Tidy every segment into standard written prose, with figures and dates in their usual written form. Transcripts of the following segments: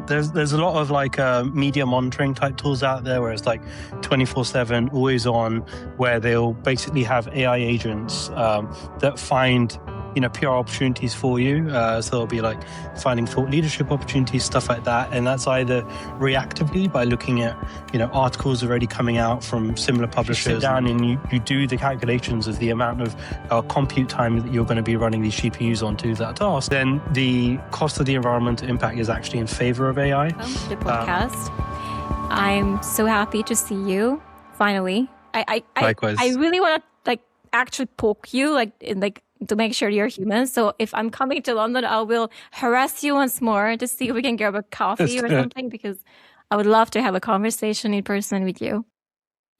There's a lot of like media monitoring type tools out there where it's like 24/7, always on, where they'll basically have AI agents that find PR opportunities for you. So they'll be like finding thought leadership opportunities, stuff like that, and that's either reactively by looking at articles already coming out from similar publishers. You sit down and you do the calculations of the amount of compute time that you're going to be running these GPUs onto that task. Then the cost of the environmental impact is actually in favor of AI. Welcome to the podcast. I'm so happy to see you finally. Likewise. I really want to actually poke you to make sure you're human. So if I'm coming to London, I will harass you once more to see if we can grab a coffee or something, because I would love to have a conversation in person with you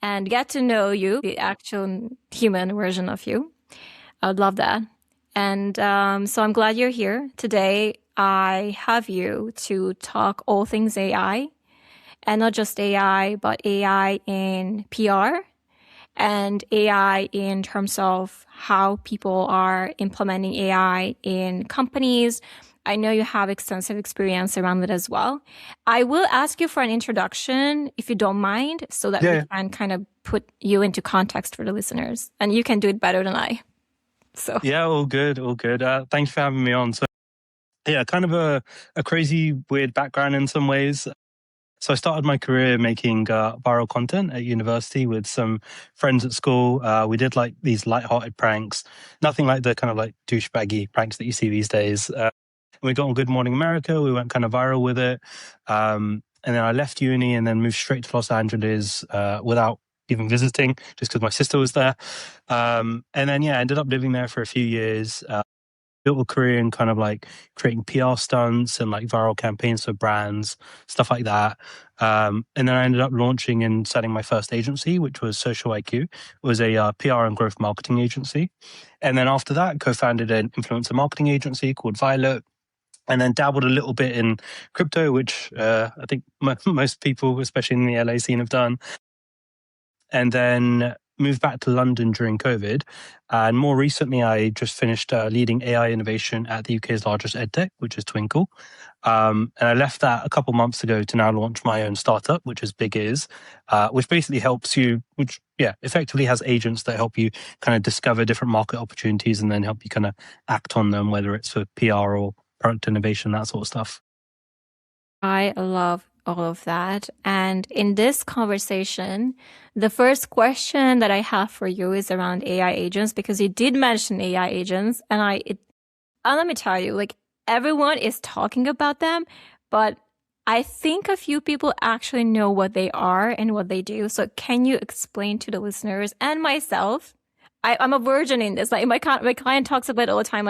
and get to know you, the actual human version of you. I would love that. And so I'm glad you're here. Today, I have you to talk all things AI, and not just AI, but AI in PR and AI in terms of how people are implementing AI in companies. I know you have extensive experience around it as well. I will ask you for an introduction, if you don't mind, so that we can kind of put you into context for the listeners. And you can do it better than I. So yeah, all good. Thanks for having me on. So yeah, kind of a crazy, weird background in some ways. So I started my career making viral content at university with some friends at school. We did like these lighthearted pranks, nothing like the kind of like douchebaggy pranks that you see these days. We got on Good Morning America. We went kind of viral with it. And then I left uni and then moved straight to Los Angeles without even visiting, just because my sister was there. And then, ended up living there for a few years. Built a career in kind of like creating PR stunts and like viral campaigns for brands, stuff like that. And then I ended up launching and setting my first agency, which was Social IQ. It was a PR and growth marketing agency. And then after that, co-founded an influencer marketing agency called Violet. And then dabbled a little bit in crypto, which I think most people, especially in the LA scene, have done. And then moved back to London during COVID. And more recently, I just finished leading AI innovation at the UK's largest edtech, which is Twinkle. And I left that a couple months ago to now launch my own startup, which is Big Ears, which basically helps you, effectively has agents that help you kind of discover different market opportunities and then help you kind of act on them, whether it's for PR or product innovation, that sort of stuff. I love all of that. And in this conversation, the first question that I have for you is around AI agents, because you did mention AI agents. And let me tell you, everyone is talking about them, but I think a few people actually know what they are and what they do. So can you explain to the listeners and myself? I'm a virgin in this. My client talks about it all the time,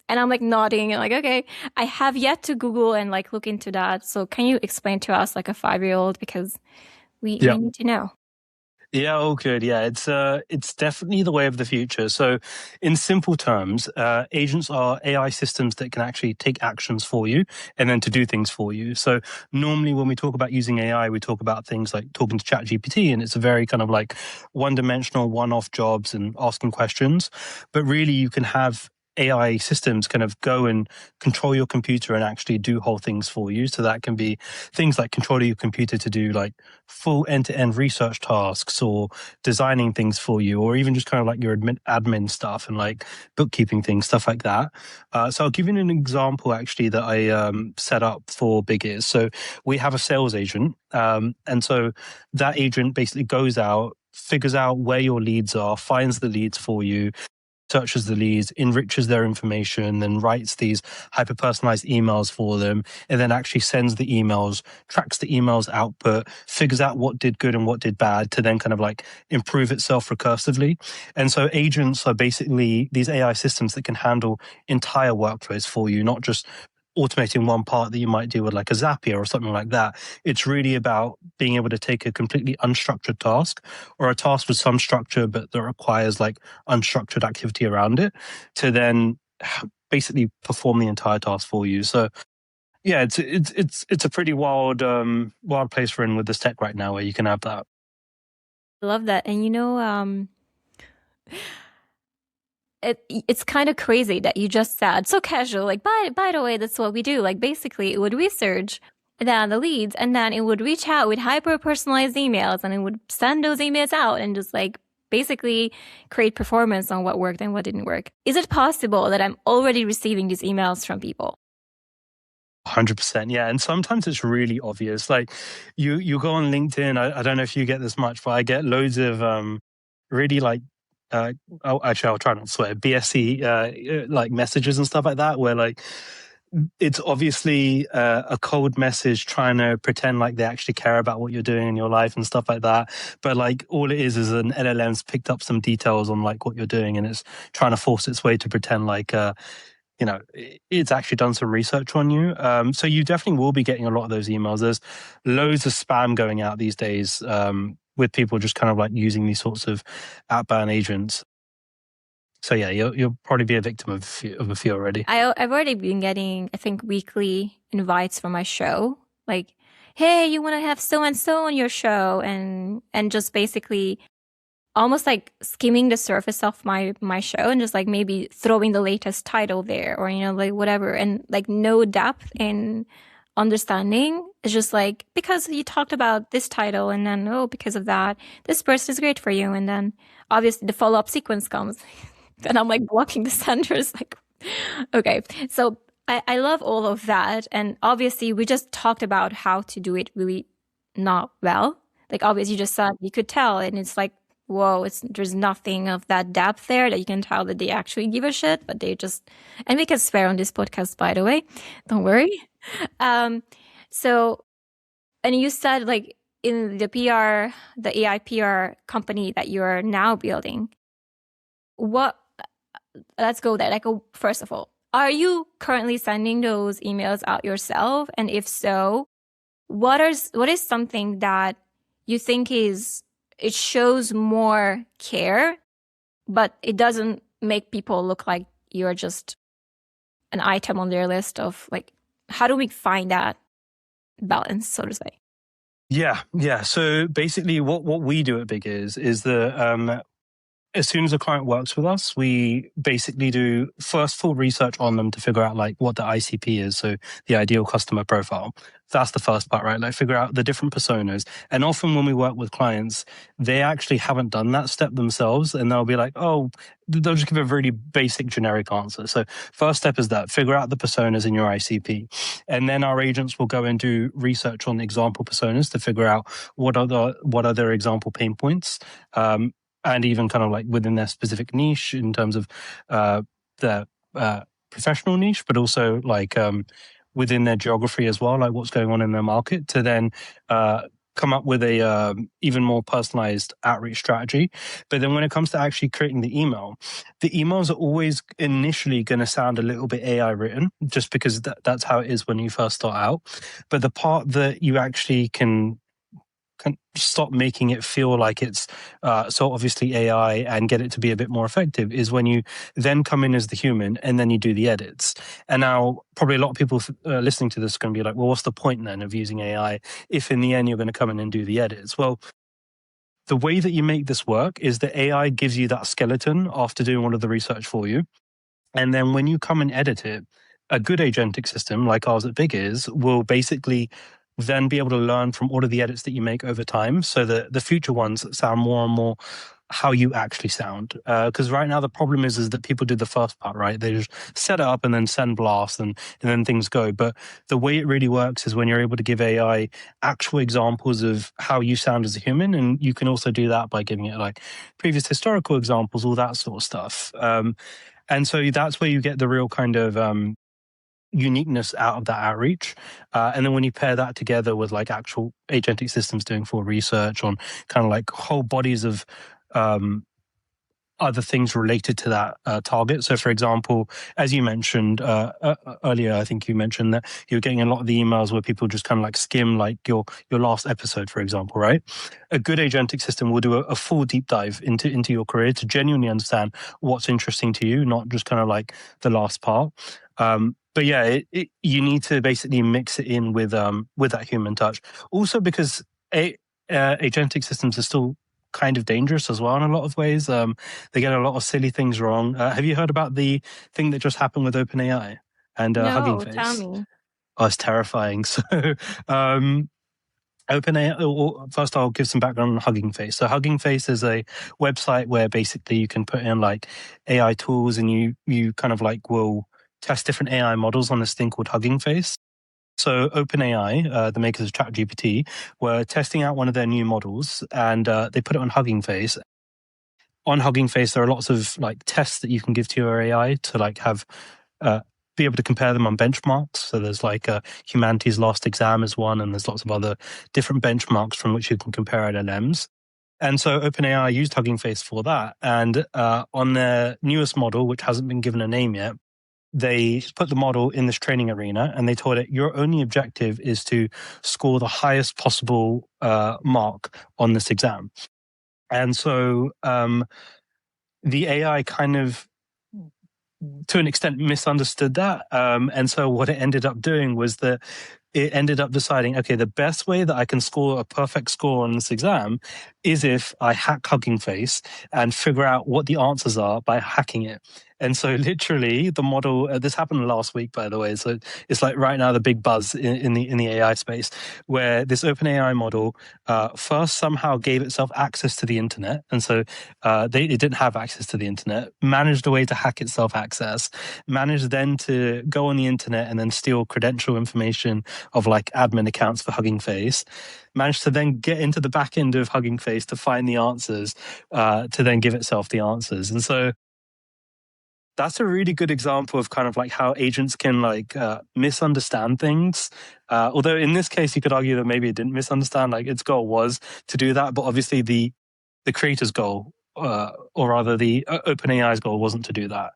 and I'm nodding and okay, I have yet to Google and look into that. So can you explain to us a 5-year-old, because we need to know. Yeah, all good. Yeah, it's definitely the way of the future. So in simple terms, agents are AI systems that can actually take actions for you and then to do things for you. So normally when we talk about using AI, we talk about things like talking to ChatGPT, and it's a very kind of one-dimensional, one-off jobs and asking questions. But really you can have AI systems kind of go and control your computer and actually do whole things for you. So that can be things like controlling your computer to do full end-to-end research tasks, or designing things for you, or even just kind of your admin stuff and bookkeeping things, stuff like that. So I'll give you an example actually that I set up for Big Ears. So we have a sales agent. And so that agent basically goes out, figures out where your leads are, finds the leads for you, searches the leads, enriches their information, then writes these hyper-personalized emails for them, and then actually sends the emails, tracks the emails output, figures out what did good and what did bad to then kind of improve itself recursively. And so agents are basically these AI systems that can handle entire workflows for you, not just automating one part that you might do with a Zapier or something like that. It's really about being able to take a completely unstructured task, or a task with some structure but that requires unstructured activity around it, to then basically perform the entire task for you. So yeah, it's a pretty wild place we're in with this tech right now, where you can have that. I love that. And it's kind of crazy that you just said so casual, by the way, that's what we do. Basically with research, the leads, and then it would reach out with hyper personalized emails, and it would send those emails out and just like basically create performance on what worked and what didn't work. Is it possible that I'm already receiving these emails from people? 100%. Yeah. And sometimes it's really obvious. Like you go on LinkedIn. I don't know if you get this much, but I get loads of really like actually I'll try not to swear, BSC like messages and stuff like that, where like it's obviously a cold message trying to pretend like they actually care about what you're doing in your life and stuff like that. But like all it is an LLM's picked up some details on like what you're doing, and it's trying to force its way to pretend like it's actually done some research on you. So you definitely will be getting a lot of those emails. There's loads of spam going out these days with people just kind of like using these sorts of outbound agents. So yeah, you'll probably be a victim of a few already. I've already been getting, I think, weekly invites for my show. Like, hey, you want to have so and so on your show, and just basically almost like skimming the surface of my show and just like maybe throwing the latest title there, or like whatever, and like no depth in understanding. It's just like, because you talked about this title, and then because of that this person is great for you, and then obviously the follow-up sequence comes. And I'm like blocking the senders, like, okay. So I love all of that. And obviously we just talked about how to do it really not well. Like obviously you just said you could tell, and it's like, whoa, there's nothing of that depth there that you can tell that they actually give a shit, but they just, and we can swear on this podcast, by the way, don't worry. So, and you said like in the AI PR company that you're now building, let's go there. Like, first of all, are you currently sending those emails out yourself? And if so, what is something that you think it shows more care, but it doesn't make people look like you're just an item on their list of like, how do we find that balance, so to say? Yeah. So basically what we do at Big is that as soon as a client works with us, we basically do first full research on them to figure out like what the ICP is. So the ideal customer profile. That's the first part, right? Like figure out the different personas. And often when we work with clients, they actually haven't done that step themselves. And they'll be like, oh, they'll just give a really basic generic answer. So first step is that, figure out the personas in your ICP. And then our agents will go and do research on example personas to figure out what are their example pain points. And even kind of like within their specific niche in terms of their professional niche, but also like within their geography as well, like what's going on in their market, to then come up with a even more personalized outreach strategy. But then when it comes to actually creating the emails are always initially going to sound a little bit AI written, just because that's how it is when you first start out. But the part that you actually can stop making it feel like it's so obviously AI and get it to be a bit more effective is when you then come in as the human and then you do the edits. And now probably a lot of people listening to this are going to be like, well, what's the point then of using AI if in the end you're going to come in and do the edits? Well, the way that you make this work is that AI gives you that skeleton after doing all of the research for you. And then when you come and edit it, a good agentic system like ours at Big will basically then be able to learn from all of the edits that you make over time, so that the future ones sound more and more how you actually sound. Because right now the problem is that people do the first part, right? They just set it up and then send blast and then things go. But the way it really works is when you're able to give AI actual examples of how you sound as a human. And you can also do that by giving it like previous historical examples, all that sort of stuff. And so that's where you get the real kind of uniqueness out of that outreach. And then when you pair that together with like actual agentic systems doing full research on kind of like whole bodies of other things related to that target. So, for example, as you mentioned earlier, I think you mentioned that you're getting a lot of the emails where people just kind of like skim like your last episode, for example, right? A good agentic system will do a full deep dive into your career to genuinely understand what's interesting to you, not just kind of like the last part. But yeah, you need to basically mix it in with that human touch. Also, because agentic systems are still kind of dangerous as well in a lot of ways. They get a lot of silly things wrong. Have you heard about the thing that just happened with OpenAI and Hugging No, Face? tell me. Oh, it's terrifying. So, OpenAI. First, I'll give some background on Hugging Face. So, Hugging Face is a website where basically you can put in like AI tools, and you kind of like will test different AI models on this thing called Hugging Face. So, OpenAI, the makers of ChatGPT, were testing out one of their new models, and they put it on Hugging Face. On Hugging Face, there are lots of like tests that you can give to your AI to like have be able to compare them on benchmarks. So there's like humanity's last exam is one, and there's lots of other different benchmarks from which you can compare LLMs. And so OpenAI used Hugging Face for that. And on their newest model, which hasn't been given a name yet, they put the model in this training arena, and they told it, your only objective is to score the highest possible mark on this exam. And so the AI kind of, to an extent, misunderstood that. And so what it ended up doing was that it ended up deciding, okay, the best way that I can score a perfect score on this exam is if I hack Hugging Face and figure out what the answers are by hacking it. And so literally the model, this happened last week, by the way. So it's like right now the big buzz in the AI space, where this OpenAI model first somehow gave itself access to the internet. And so it didn't have access to the internet, managed a way to hack itself access, managed then to go on the internet and then steal credential information of like admin accounts for Hugging Face, managed to then get into the back end of Hugging Face to find the answers, to then give itself the answers. And so that's a really good example of kind of like how agents can like misunderstand things. Although in this case, you could argue that maybe it didn't misunderstand. Like its goal was to do that, but obviously the creator's goal, or rather the OpenAI's goal, wasn't to do that.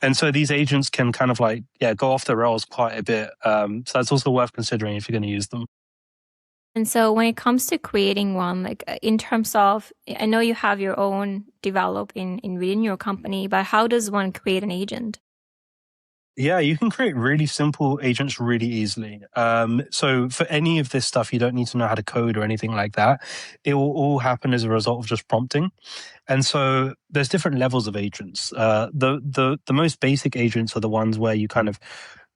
And so these agents can kind of like go off the rails quite a bit. So that's also worth considering if you're going to use them. And so when it comes to creating one, like in terms of, I know you have your own develop in within your company, but how does one create an agent? Yeah, you can create really simple agents really easily. So for any of this stuff, you don't need to know how to code or anything like that. It will all happen as a result of just prompting. And so there's different levels of agents. The most basic agents are the ones where you kind of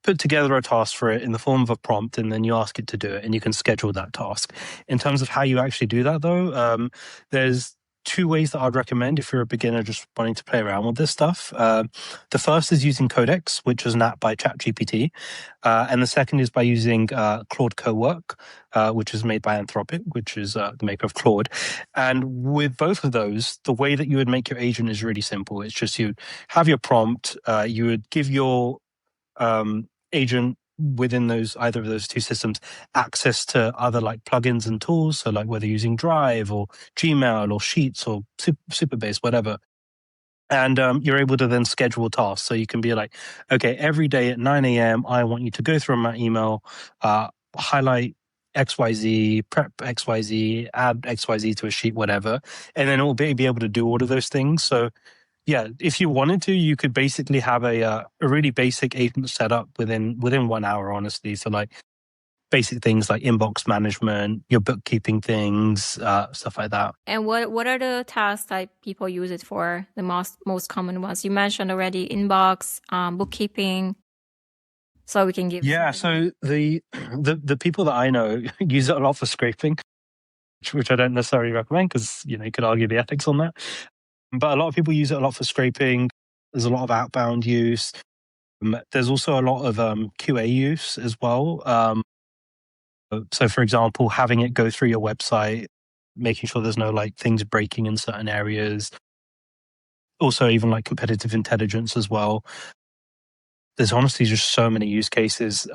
put together a task for it in the form of a prompt, and then you ask it to do it, and you can schedule that task. In terms of how you actually do that, though, there's two ways that I'd recommend if you're a beginner just wanting to play around with this stuff. The first is using Codex, which is an app by ChatGPT. And the second is by using Claude Cowork, which is made by Anthropic, which is the maker of Claude. And with both of those, the way that you would make your agent is really simple. It's just you have your prompt, you would give your agent within either of those two systems access to other like plugins and tools. So like whether using Drive or Gmail or Sheets or Superbase, whatever. And you're able to then schedule tasks. So you can be like, okay, every day at 9 a.m., I want you to go through my email, highlight XYZ, prep XYZ, add XYZ to a sheet, whatever. And then it will be able to do all of those things. So yeah, if you wanted to, you could basically have a really basic agent set up within 1 hour, honestly. So like basic things like inbox management, your bookkeeping things, stuff like that. And what are the tasks that people use it for? The most common ones you mentioned already: inbox, bookkeeping. So we can give. Yeah, so the people that I know use it a lot for scraping, which I don't necessarily recommend because you could argue the ethics on that. But a lot of people use it a lot for scraping. There's a lot of outbound use. There's also a lot of QA use as well. So, for example, having it go through your website, making sure there's no like things breaking in certain areas. Also, even like competitive intelligence as well. There's honestly just so many use cases.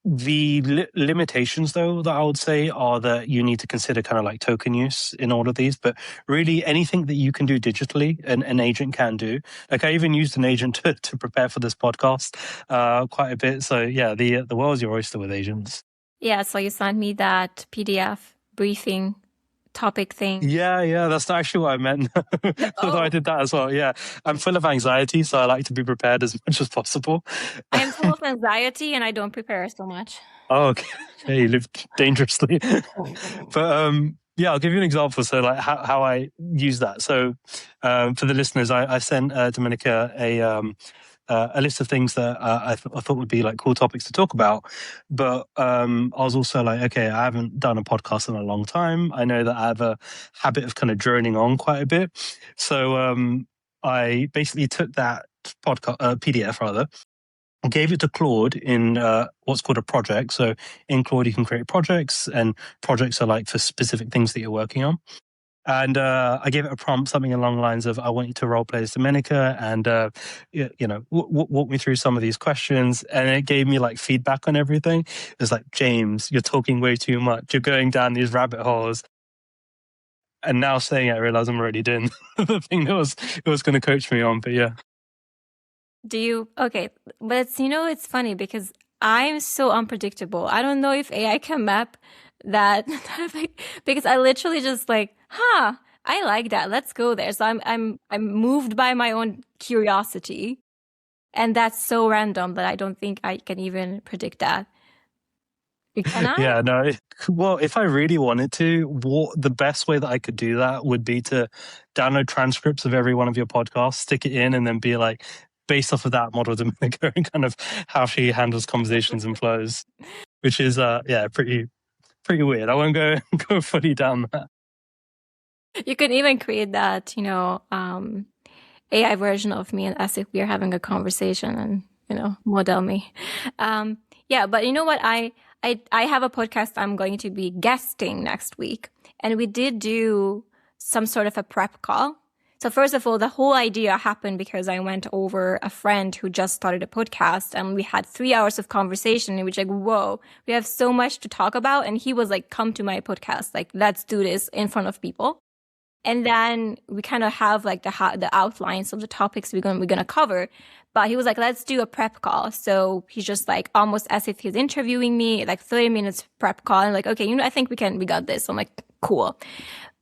The limitations, though, that I would say are that you need to consider kind of like token use in all of these. But really, anything that you can do digitally, an agent can do. Like I even used an agent to prepare for this podcast quite a bit. So yeah, the world's your oyster with agents. Yeah, so you sent me that PDF briefing topic thing. Yeah, that's not actually what I meant. Although I did that as well. Yeah, I'm full of anxiety, so I like to be prepared as much as possible. I am full of anxiety and I don't prepare so much. Oh, okay. Hey, you live dangerously. But yeah, I'll give you an example. So like how I use that. So for the listeners, I sent Dominika a list of things that I thought would be like cool topics to talk about. But I was also like, okay, I haven't done a podcast in a long time. I know that I have a habit of kind of droning on quite a bit. So I basically took that podcast PDF rather, gave it to Claude in what's called a project. So in Claude, you can create projects, and projects are like for specific things that you're working on. And I gave it a prompt, something along the lines of, I want you to role play as Dominika and, walk me through some of these questions. And it gave me like feedback on everything. It was like, James, you're talking way too much. You're going down these rabbit holes. And now saying it, I realize I'm already doing the thing that it was going to coach me on. But yeah. Okay, but it's funny because I'm so unpredictable. I don't know if AI can map that because I literally just like, I like that. Let's go there. So I'm moved by my own curiosity. And that's so random that I don't think I can even predict that. Can I? Yeah, no. Well, if I really wanted to, the best way that I could do that would be to download transcripts of every one of your podcasts, stick it in, and then be like, based off of that, model Dominika and kind of how she handles conversations and flows, which is pretty weird. I won't go fully down that. You can even create that, AI version of me and as if we are having a conversation and, model me. But you know what? I have a podcast I'm going to be guesting next week. And we did do some sort of a prep call. So first of all, the whole idea happened because I went over a friend who just started a podcast and we had 3 hours of conversation in which like, whoa, we have so much to talk about. And he was like, come to my podcast. Like, let's do this in front of people. And then we kind of have like the outlines of the topics we're going to cover. But he was like, let's do a prep call. So he's just like almost as if he's interviewing me, like 30 minutes prep call. And like, okay, I think we got this. So I'm like, cool.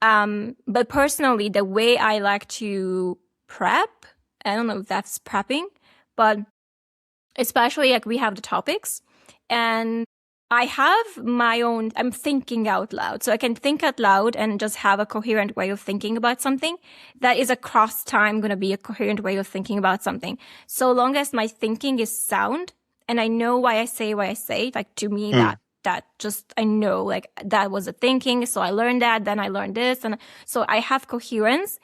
But personally, the way I like to prep, I don't know if that's prepping, but especially like we have the topics and I have I'm thinking out loud. So I can think out loud and just have a coherent way of thinking about something that is across time going to be a coherent way of thinking about something. So long as my thinking is sound and I know why I say, like to me, that just, I know like that was a thinking. So I learned that, then I learned this. And so I have coherence.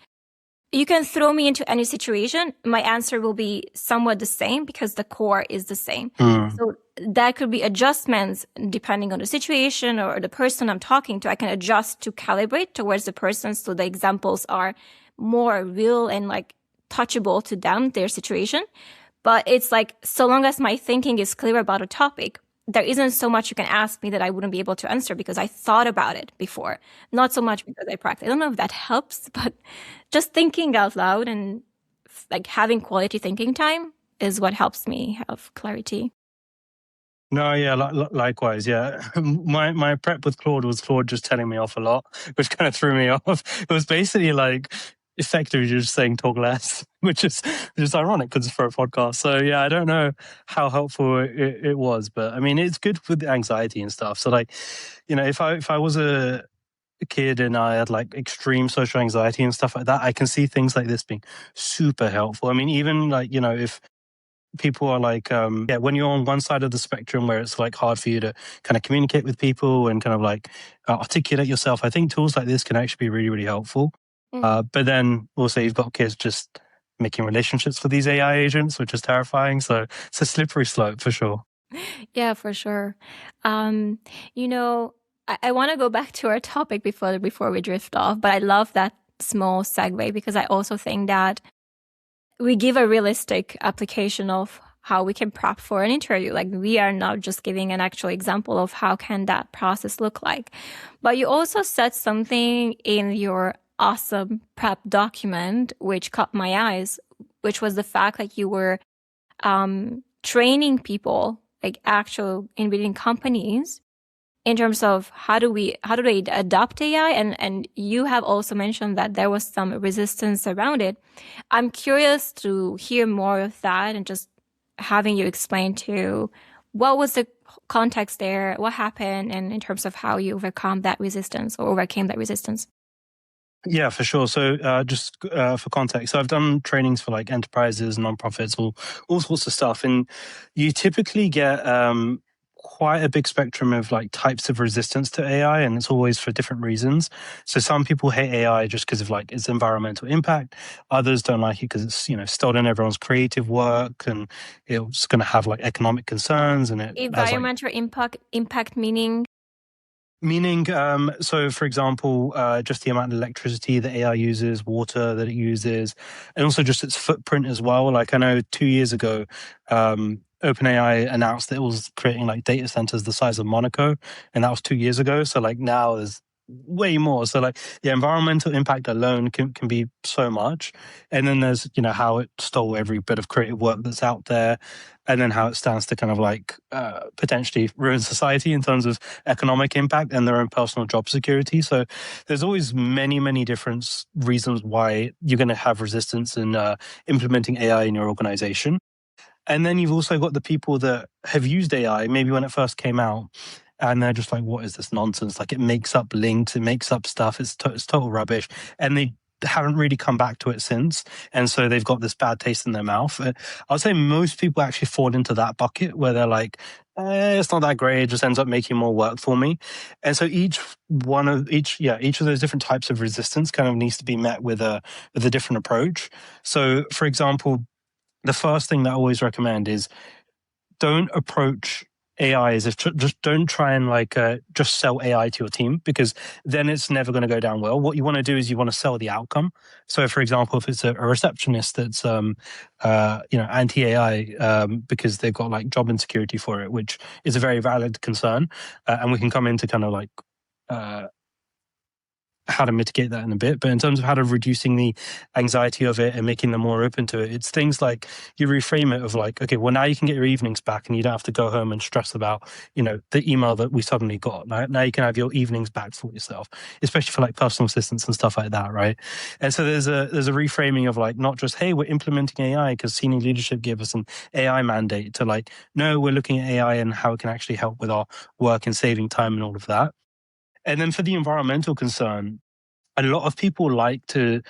You can throw me into any situation. My answer will be somewhat the same because the core is the same. So that could be adjustments depending on the situation or the person I'm talking to. I can adjust to calibrate towards the person so the examples are more real and like touchable to them, their situation. But it's like, so long as my thinking is clear about a topic, there isn't so much you can ask me that I wouldn't be able to answer because I thought about it before. Not so much because I practice. I don't know if that helps, but just thinking out loud and like having quality thinking time is what helps me have clarity. No, yeah, likewise, yeah. My prep with Claude was Claude just telling me off a lot, which kind of threw me off. It was basically like effectively just saying talk less, which is ironic because it's for a podcast. So yeah, I don't know how helpful it was, but I mean, it's good with anxiety and stuff. So like, if I was a kid and I had like extreme social anxiety and stuff like that, I can see things like this being super helpful. I mean, even like, if people are like, when you're on one side of the spectrum where it's like hard for you to kind of communicate with people and kind of like articulate yourself, I think tools like this can actually be really, really helpful. But then also you've got kids just making relationships with these AI agents, which is terrifying. So it's a slippery slope for sure. Yeah, for sure. I want to go back to our topic before we drift off, but I love that small segue because I also think that we give a realistic application of how we can prep for an interview. Like we are not just giving an actual example of how can that process look like. But you also said something in your awesome prep document, which caught my eyes, which was the fact that you were training people, like actual in within companies, in terms of how do they adopt AI? And you have also mentioned that there was some resistance around it. I'm curious to hear more of that and just having you explain to what was the context there, what happened, and in terms of how you overcame that resistance. Yeah, for sure. So, just for context, so I've done trainings for like enterprises, nonprofits, all sorts of stuff, and you typically get quite a big spectrum of like types of resistance to AI, and it's always for different reasons. So, some people hate AI just because of like its environmental impact. Others don't like it because it's stolen everyone's creative work, and it's going to have like economic concerns, and it has like Environmental impact meaning. meaning, so for example, just the amount of electricity that AI uses, water that it uses, and also just its footprint as well. Like I know 2 years ago, OpenAI announced that it was creating like data centers the size of Monaco, and that was 2 years ago. So like now there's way more. So like the environmental impact alone can be so much. And then there's, how it stole every bit of creative work that's out there. And then how it stands to kind of like potentially ruin society in terms of economic impact and their own personal job security. So there's always many, many different reasons why you're going to have resistance in implementing AI in your organization. And then you've also got the people that have used AI, maybe when it first came out, and they're just like, what is this nonsense? Like it makes up links, it makes up stuff, it's total rubbish. And they haven't really come back to it since. And so they've got this bad taste in their mouth. I'd say most people actually fall into that bucket where they're like, it's not that great. It just ends up making more work for me. And so each of those different types of resistance kind of needs to be met with a different approach. So for example, the first thing that I always recommend is don't approach AI as if just don't try and like just sell AI to your team, because then it's never going to go down well. What you want to do is you want to sell the outcome. So, for example, if it's a receptionist that's anti AI because they've got like job insecurity for it, which is a very valid concern, and we can come into kind of like how to mitigate that in a bit. But in terms of how to reducing the anxiety of it and making them more open to it, it's things like you reframe it of like, okay, well, now you can get your evenings back and you don't have to go home and stress about, the email that we suddenly got. Now you can have your evenings back for yourself, especially for like personal assistants and stuff like that, right? And so there's a reframing of like, not just, hey, we're implementing AI because senior leadership gave us an AI mandate, to like, no, we're looking at AI and how it can actually help with our work and saving time and all of that. And then for the environmental concern, a lot of people like to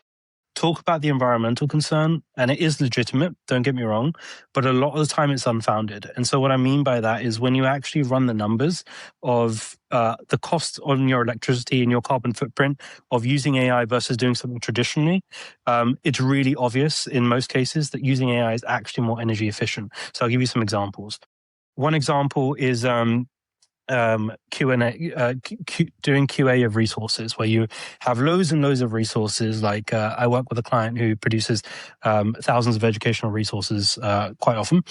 talk about the environmental concern, and it is legitimate, don't get me wrong, but a lot of the time it's unfounded. And so what I mean by that is when you actually run the numbers of the cost on your electricity and your carbon footprint of using AI versus doing something traditionally, it's really obvious in most cases that using AI is actually more energy efficient. So I'll give you some examples. One example is Q&A, doing QA of resources, where you have loads and loads of resources. Like I work with a client who produces thousands of educational resources quite often.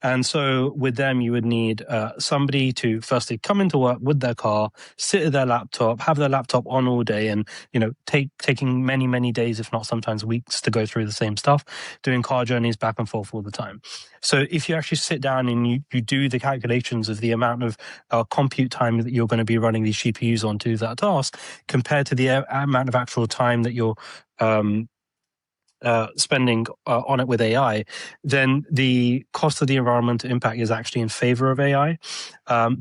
And so with them, you would need somebody to firstly come into work with their car, sit at their laptop, have their laptop on all day, and taking many, many days, if not sometimes weeks, to go through the same stuff, doing car journeys back and forth all the time. So if you actually sit down and you do the calculations of the amount of compute time that you're going to be running these GPUs on to do that task, compared to the amount of actual time that you're spending on it with AI, then the cost of the environmental impact is actually in favor of AI.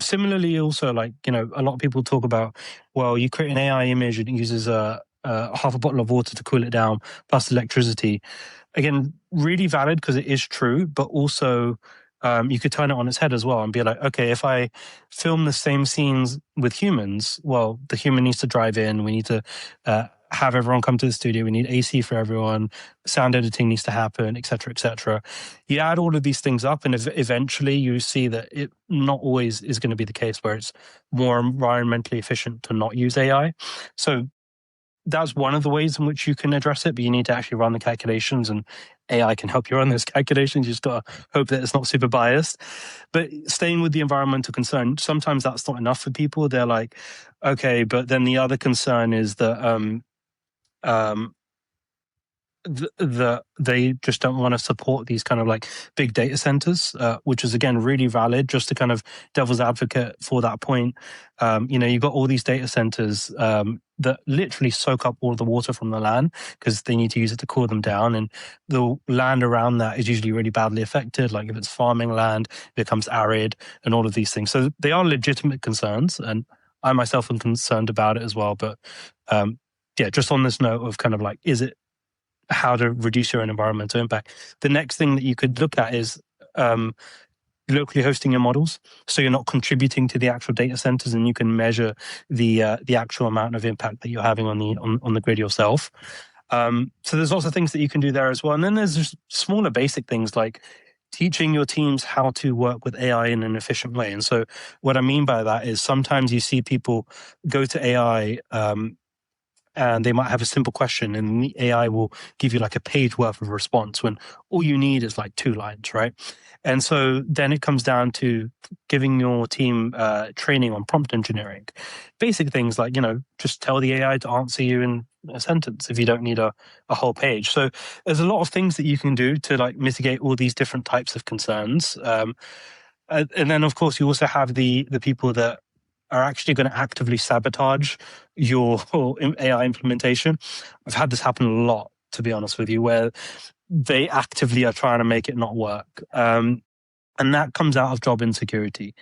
Similarly, also, like, a lot of people talk about, well, you create an AI image and it uses half a bottle of water to cool it down, plus electricity. Again, really valid because it is true, but also you could turn it on its head as well and be like, okay, if I film the same scenes with humans, well, the human needs to drive in. We need to have everyone come to the studio. We need AC for everyone. Sound editing needs to happen, et cetera, et cetera. You add all of these things up, and eventually you see that it not always is going to be the case where it's more environmentally efficient to not use AI. So that's one of the ways in which you can address it, but you need to actually run the calculations, and AI can help you run those calculations. You just got to hope that it's not super biased. But staying with the environmental concern, sometimes that's not enough for people. They're like, okay, but then the other concern is that they just don't want to support these kind of like big data centers, which is again really valid. Just to kind of devil's advocate for that point, you've got all these data centers that literally soak up all the water from the land because they need to use it to cool them down, and the land around that is usually really badly affected. Like if it's farming land, it becomes arid, and all of these things. So they are legitimate concerns, and I myself am concerned about it as well. But yeah, just on this note of kind of like, is it how to reduce your own environmental impact? The next thing that you could look at is locally hosting your models, so you're not contributing to the actual data centers, and you can measure the actual amount of impact that you're having on the grid yourself. So there's lots of things that you can do there as well, and then there's just smaller basic things like teaching your teams how to work with AI in an efficient way. And so what I mean by that is sometimes you see people go to AI. And they might have a simple question, and the AI will give you like a page worth of response when all you need is like 2 lines, right? And so then it comes down to giving your team training on prompt engineering. Basic things like, just tell the AI to answer you in a sentence if you don't need a whole page. So there's a lot of things that you can do to like mitigate all these different types of concerns. And then, of course, you also have the people that are actually going to actively sabotage your AI implementation. I've had this happen a lot, to be honest with you, where they actively are trying to make it not work. And that comes out of job insecurity.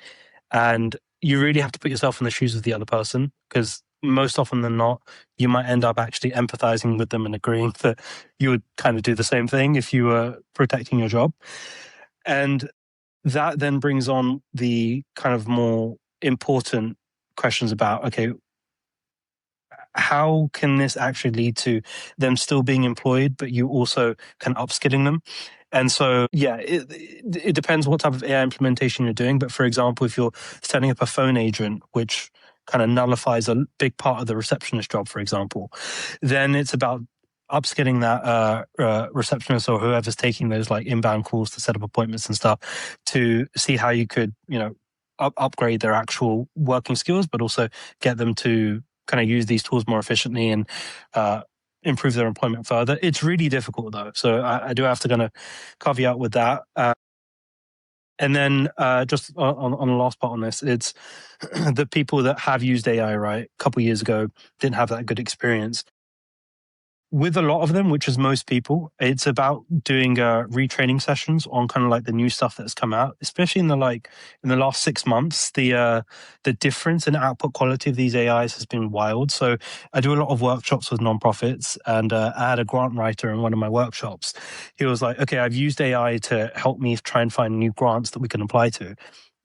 And you really have to put yourself in the shoes of the other person, because most often than not, you might end up actually empathizing with them and agreeing that you would kind of do the same thing if you were protecting your job. And that then brings on the kind of more important questions about, okay, how can this actually lead to them still being employed, but you also can upskilling them? And so, yeah, it depends what type of AI implementation you're doing. But for example, if you're setting up a phone agent, which kind of nullifies a big part of the receptionist job, for example, then it's about upskilling that receptionist or whoever's taking those like inbound calls to set up appointments and stuff, to see how you could, upgrade their actual working skills, but also get them to kind of use these tools more efficiently and improve their employment further. It's really difficult though. So I do have to kind of caveat with that. And then just on the last part on this, it's the people that have used AI, right, a couple of years ago, didn't have that good experience. With a lot of them, which is most people, it's about doing retraining sessions on kind of like the new stuff that's come out, especially in the last 6 months. The difference in output quality of these AIs has been wild. So I do a lot of workshops with nonprofits, and I had a grant writer in one of my workshops. He was like, "Okay, I've used AI to help me try and find new grants that we can apply to."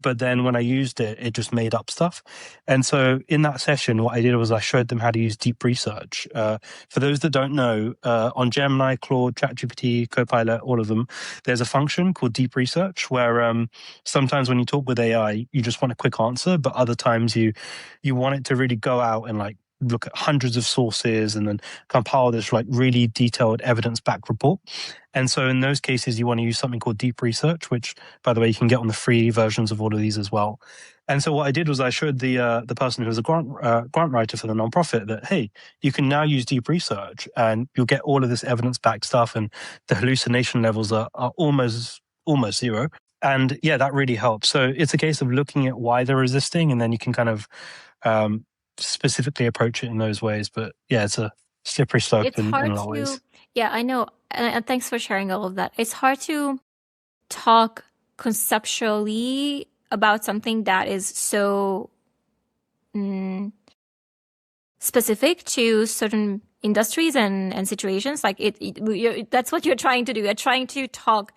But then when I used it, it just made up stuff. And so in that session, what I did was I showed them how to use deep research. For those that don't know, on Gemini, Claude, ChatGPT, Copilot, all of them, there's a function called deep research where sometimes when you talk with AI, you just want a quick answer, but other times you want it to really go out and like look at hundreds of sources and then compile this like really detailed evidence-backed report. And so in those cases, you want to use something called deep research, which, by the way, you can get on the free versions of all of these as well. And so what I did was I showed the person who was a grant writer for the nonprofit that, hey, you can now use deep research and you'll get all of this evidence-backed stuff, and the hallucination levels are almost zero. And yeah, that really helps. So it's a case of looking at why they're resisting, and then you can kind of specifically approach it in those ways. But yeah, it's a slippery slope It's in a hard lot of ways. yeah, I know. And thanks for sharing all of that. It's hard to talk conceptually about something that is so specific to certain industries and situations. Like that's what you're trying to do. You're trying to talk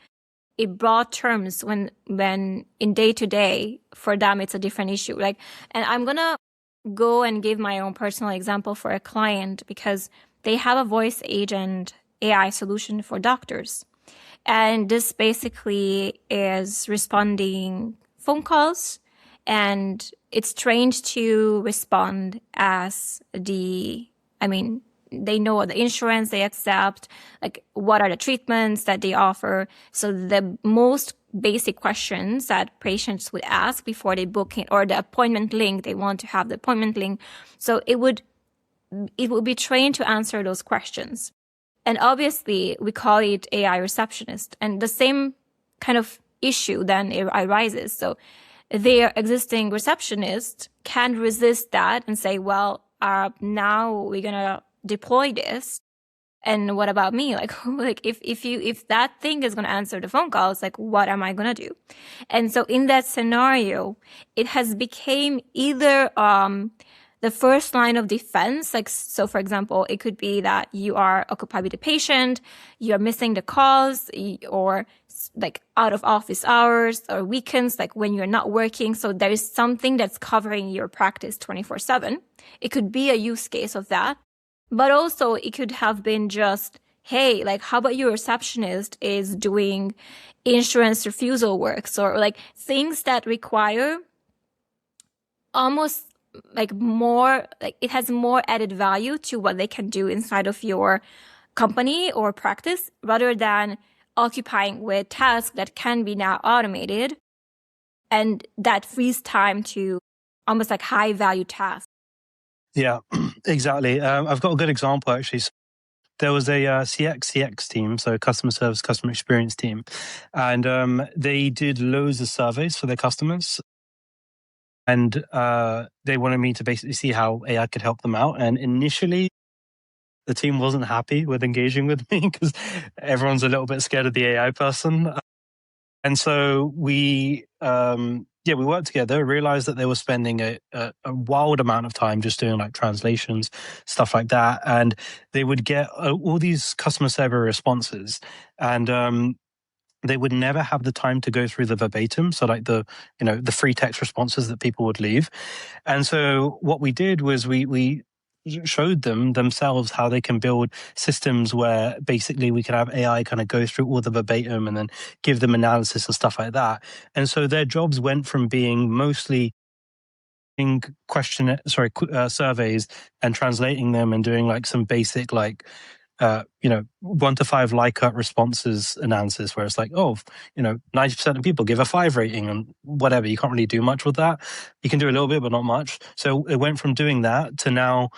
in broad terms when in day to day, for them, it's a different issue. Like, and I'm going to go and give my own personal example for a client, because they have a voice agent AI solution for doctors. And this basically is responding phone calls, and it's trained to respond as they know the insurance they accept, like what are the treatments that they offer. So the most basic questions that patients would ask before they book it, or the appointment link, they want to have the appointment link. So it would be trained to answer those questions. And obviously we call it AI receptionist, and the same kind of issue then arises. So their existing receptionist can resist that and say, well, now we're going to deploy this. And what about me? Like if that thing is going to answer the phone calls, like what am I going to do? And so in that scenario, it has become either the first line of defense. Like, so for example, it could be that you are occupied with a patient, you're missing the calls, or like out of office hours or weekends, like when you're not working. So there is something that's covering your practice 24/7. It could be a use case of that. But also it could have been just, hey, like how about your receptionist is doing insurance refusal works, or like things that require almost like more, like it has more added value to what they can do inside of your company or practice, rather than occupying with tasks that can be now automated, and that frees time to almost like high value tasks. Yeah, exactly. I've got a good example actually. So there was a CX team, so customer service, customer experience team, and they did loads of surveys for their customers. And they wanted me to basically see how AI could help them out. And initially, the team wasn't happy with engaging with me because everyone's a little bit scared of the AI person. And so we worked together, realized that they were spending a wild amount of time just doing like translations, stuff like that. And they would get all these customer survey responses. And they would never have the time to go through the verbatim. So like the free text responses that people would leave. And so what we did was we showed them themselves how they can build systems where basically we could have AI kind of go through all the verbatim and then give them analysis and stuff like that. And so their jobs went from being mostly in surveys and translating them and doing like some basic 1 to 5 Likert responses analysis, where it's like, 90% of people give a 5 rating and whatever. You can't really do much with that. You can do a little bit, but not much. So it went from doing that to now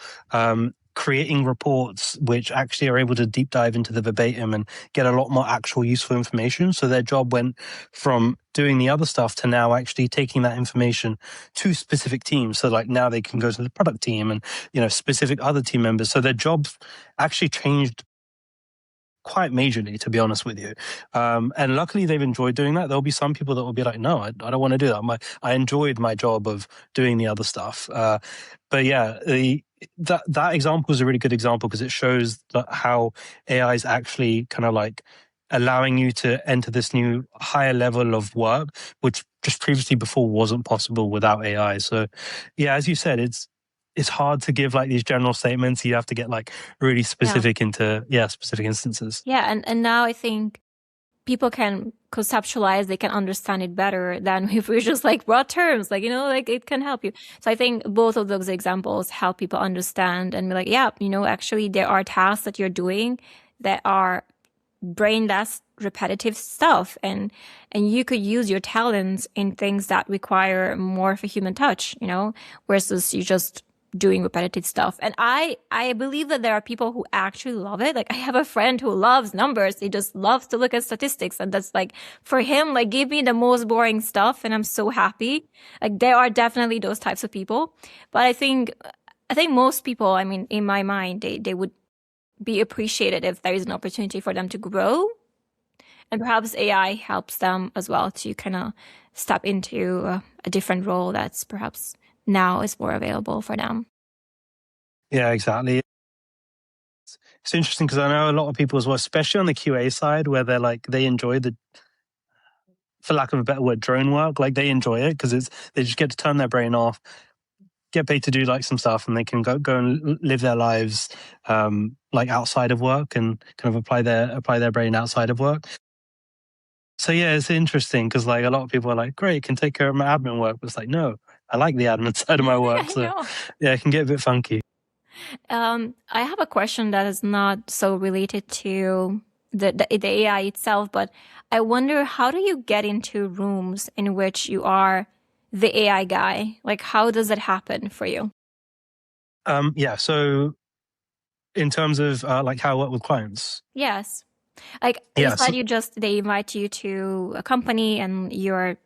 creating reports which actually are able to deep dive into the verbatim and get a lot more actual useful information. So their job went from doing the other stuff to now actually taking that information to specific teams. So like now they can go to the product team and, specific other team members. So their jobs actually changed quite majorly, to be honest with you. And luckily they've enjoyed doing that. There'll be some people that will be like, no, I don't want to do that. I enjoyed my job of doing the other stuff. But yeah, that example is a really good example because it shows how AI is actually kind of like allowing you to enter this new higher level of work, which just previously before wasn't possible without AI. So yeah, as you said, it's hard to give like these general statements. You have to get like really specific into specific instances. Yeah, and now I think people can conceptualize, they can understand it better than if we just like broad terms, like, like it can help you. So I think both of those examples help people understand and be like, yeah, actually there are tasks that you're doing that are brainless, repetitive stuff, and you could use your talents in things that require more of a human touch, versus you just doing repetitive stuff. And I believe that there are people who actually love it. Like I have a friend who loves numbers. He just loves to look at statistics. And that's like, for him, like give me the most boring stuff and I'm so happy. Like there are definitely those types of people. But I think most people, I mean, in my mind, they would be appreciated if there is an opportunity for them to grow. And perhaps AI helps them as well to kind of step into a different role that's perhaps now is more available for them. Yeah, exactly. It's interesting because I know a lot of people as well, especially on the QA side, where they're like, they enjoy the, for lack of a better word, drone work. Like they enjoy it because they just get to turn their brain off, get paid to do like some stuff, and they can go and live their lives like outside of work and kind of apply their brain outside of work. So yeah, it's interesting because like a lot of people are like, great, can take care of my admin work, but it's like, no, I like the admin side of my work. So yeah, it can get a bit funky. I have a question that is not so related to the AI itself, but I wonder, how do you get into rooms in which you are the AI guy? Like, how does it happen for you? So in terms of like how I work with clients. Yes. Like you said, they invite you to a company and you're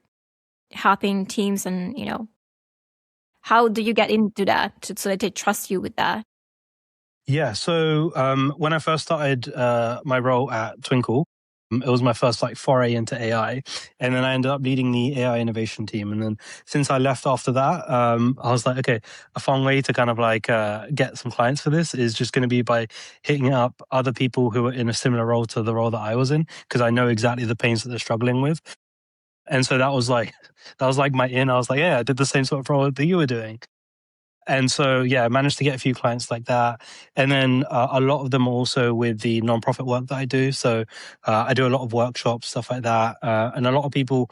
helping teams and, how do you get into that so that they trust you with that? Yeah. So when I first started my role at Twinkle, It was my first like foray into AI, and then I ended up leading the AI innovation team. And then since I left after that, I was like, okay, a fun way to kind of like get some clients for this is just going to be by hitting up other people who are in a similar role to the role that I was in, because I know exactly the pains that they're struggling with. And so that was like my in. I was like, yeah, I did the same sort of role that you were doing. And so, yeah, I managed to get a few clients like that. And then a lot of them also with the nonprofit work that I do. So I do a lot of workshops, stuff like that. And a lot of people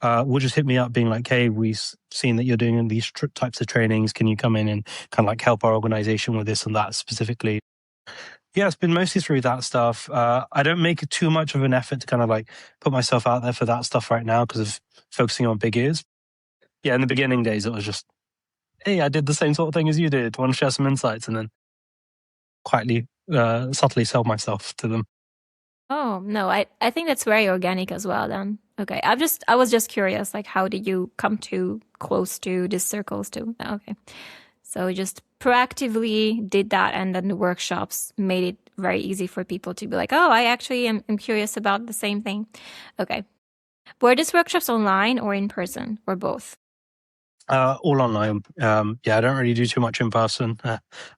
will just hit me up being like, hey, we've seen that you're doing these types of trainings. Can you come in and kind of like help our organization with this and that specifically? Yeah, it's been mostly through that stuff. I don't make too much of an effort to kind of like put myself out there for that stuff right now because of focusing on big ears. Yeah, in the beginning days, it was just, hey, I did the same sort of thing as you did. Want to share some insights, and then quietly, subtly sell myself to them. Oh, no, I think that's very organic as well then. Okay. I was just curious, like how did you come to close to these circles too? Okay. So just proactively did that, and then the workshops made it very easy for people to be like, oh, I actually am curious about the same thing. Okay. Were these workshops online or in person or both? All online. Yeah, I don't really do too much in person.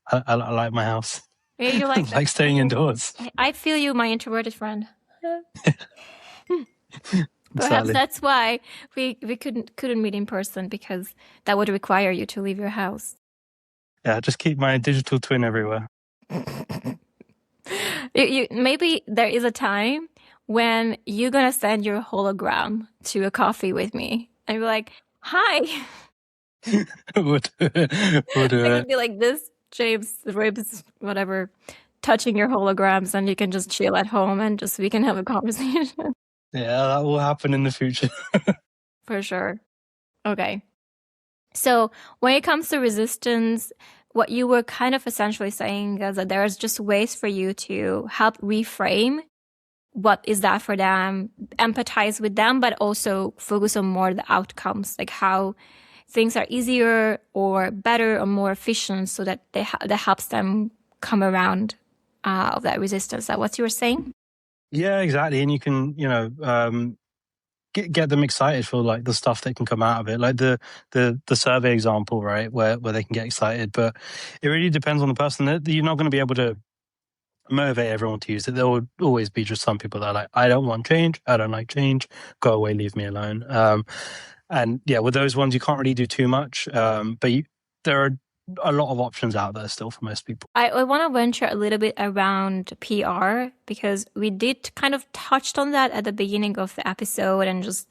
I like my house. Yeah, you like I that. like staying indoors. I feel you, my introverted friend. Perhaps Sadly. that's why we couldn't meet in person, because that would require you to leave your house. Yeah, just keep my digital twin everywhere. Maybe there is a time when you're gonna send your hologram to a coffee with me and be like, "Hi." We'll do it. We'll do I it. could be like this, James, ribs, whatever, touching your holograms, and you can just chill at home and just we can have a conversation. Yeah, that will happen in the future. For sure. Okay. So when it comes to resistance, what you were kind of essentially saying is that there's just ways for you to help reframe what is that for them, empathize with them, but also focus on more the outcomes, like how things are easier or better or more efficient, so that that helps them come around of that resistance. Is that what you were saying? Yeah, exactly. And you can, get them excited for like the stuff that can come out of it, like the survey example, right, where they can get excited. But it really depends on the person. That you're not going to be able to motivate everyone to use it. There will always be just some people that are like, I don't want change, I don't like change, go away, leave me alone. And yeah, with those ones you can't really do too much, but there are a lot of options out there still for most people. I want to venture a little bit around PR, because we did kind of touched on that at the beginning of the episode, and just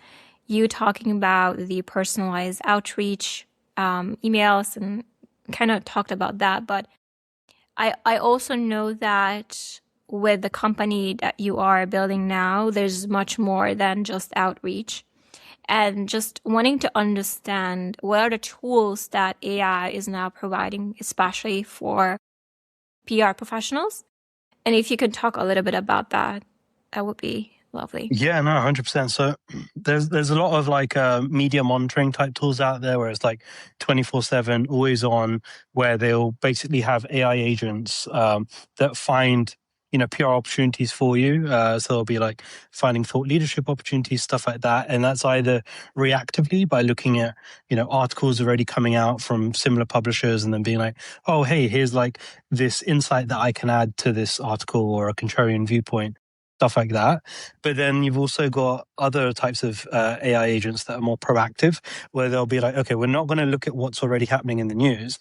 you talking about the personalized outreach emails, and kind of talked about that. But I also know that with the company that you are building now, there's much more than just outreach. And just wanting to understand what are the tools that AI is now providing, especially for PR professionals. And if you could talk a little bit about that, that would be lovely. Yeah, no, 100%. So there's a lot of like media monitoring type tools out there where it's like 24/7, always on, where they'll basically have AI agents that find PR opportunities for you. So they'll be like finding thought leadership opportunities, stuff like that, and that's either reactively by looking at articles already coming out from similar publishers and then being like, oh hey, here's like this insight that I can add to this article or a contrarian viewpoint, stuff like that. But then you've also got other types of AI agents that are more proactive, where they'll be like, okay, we're not going to look at what's already happening in the news.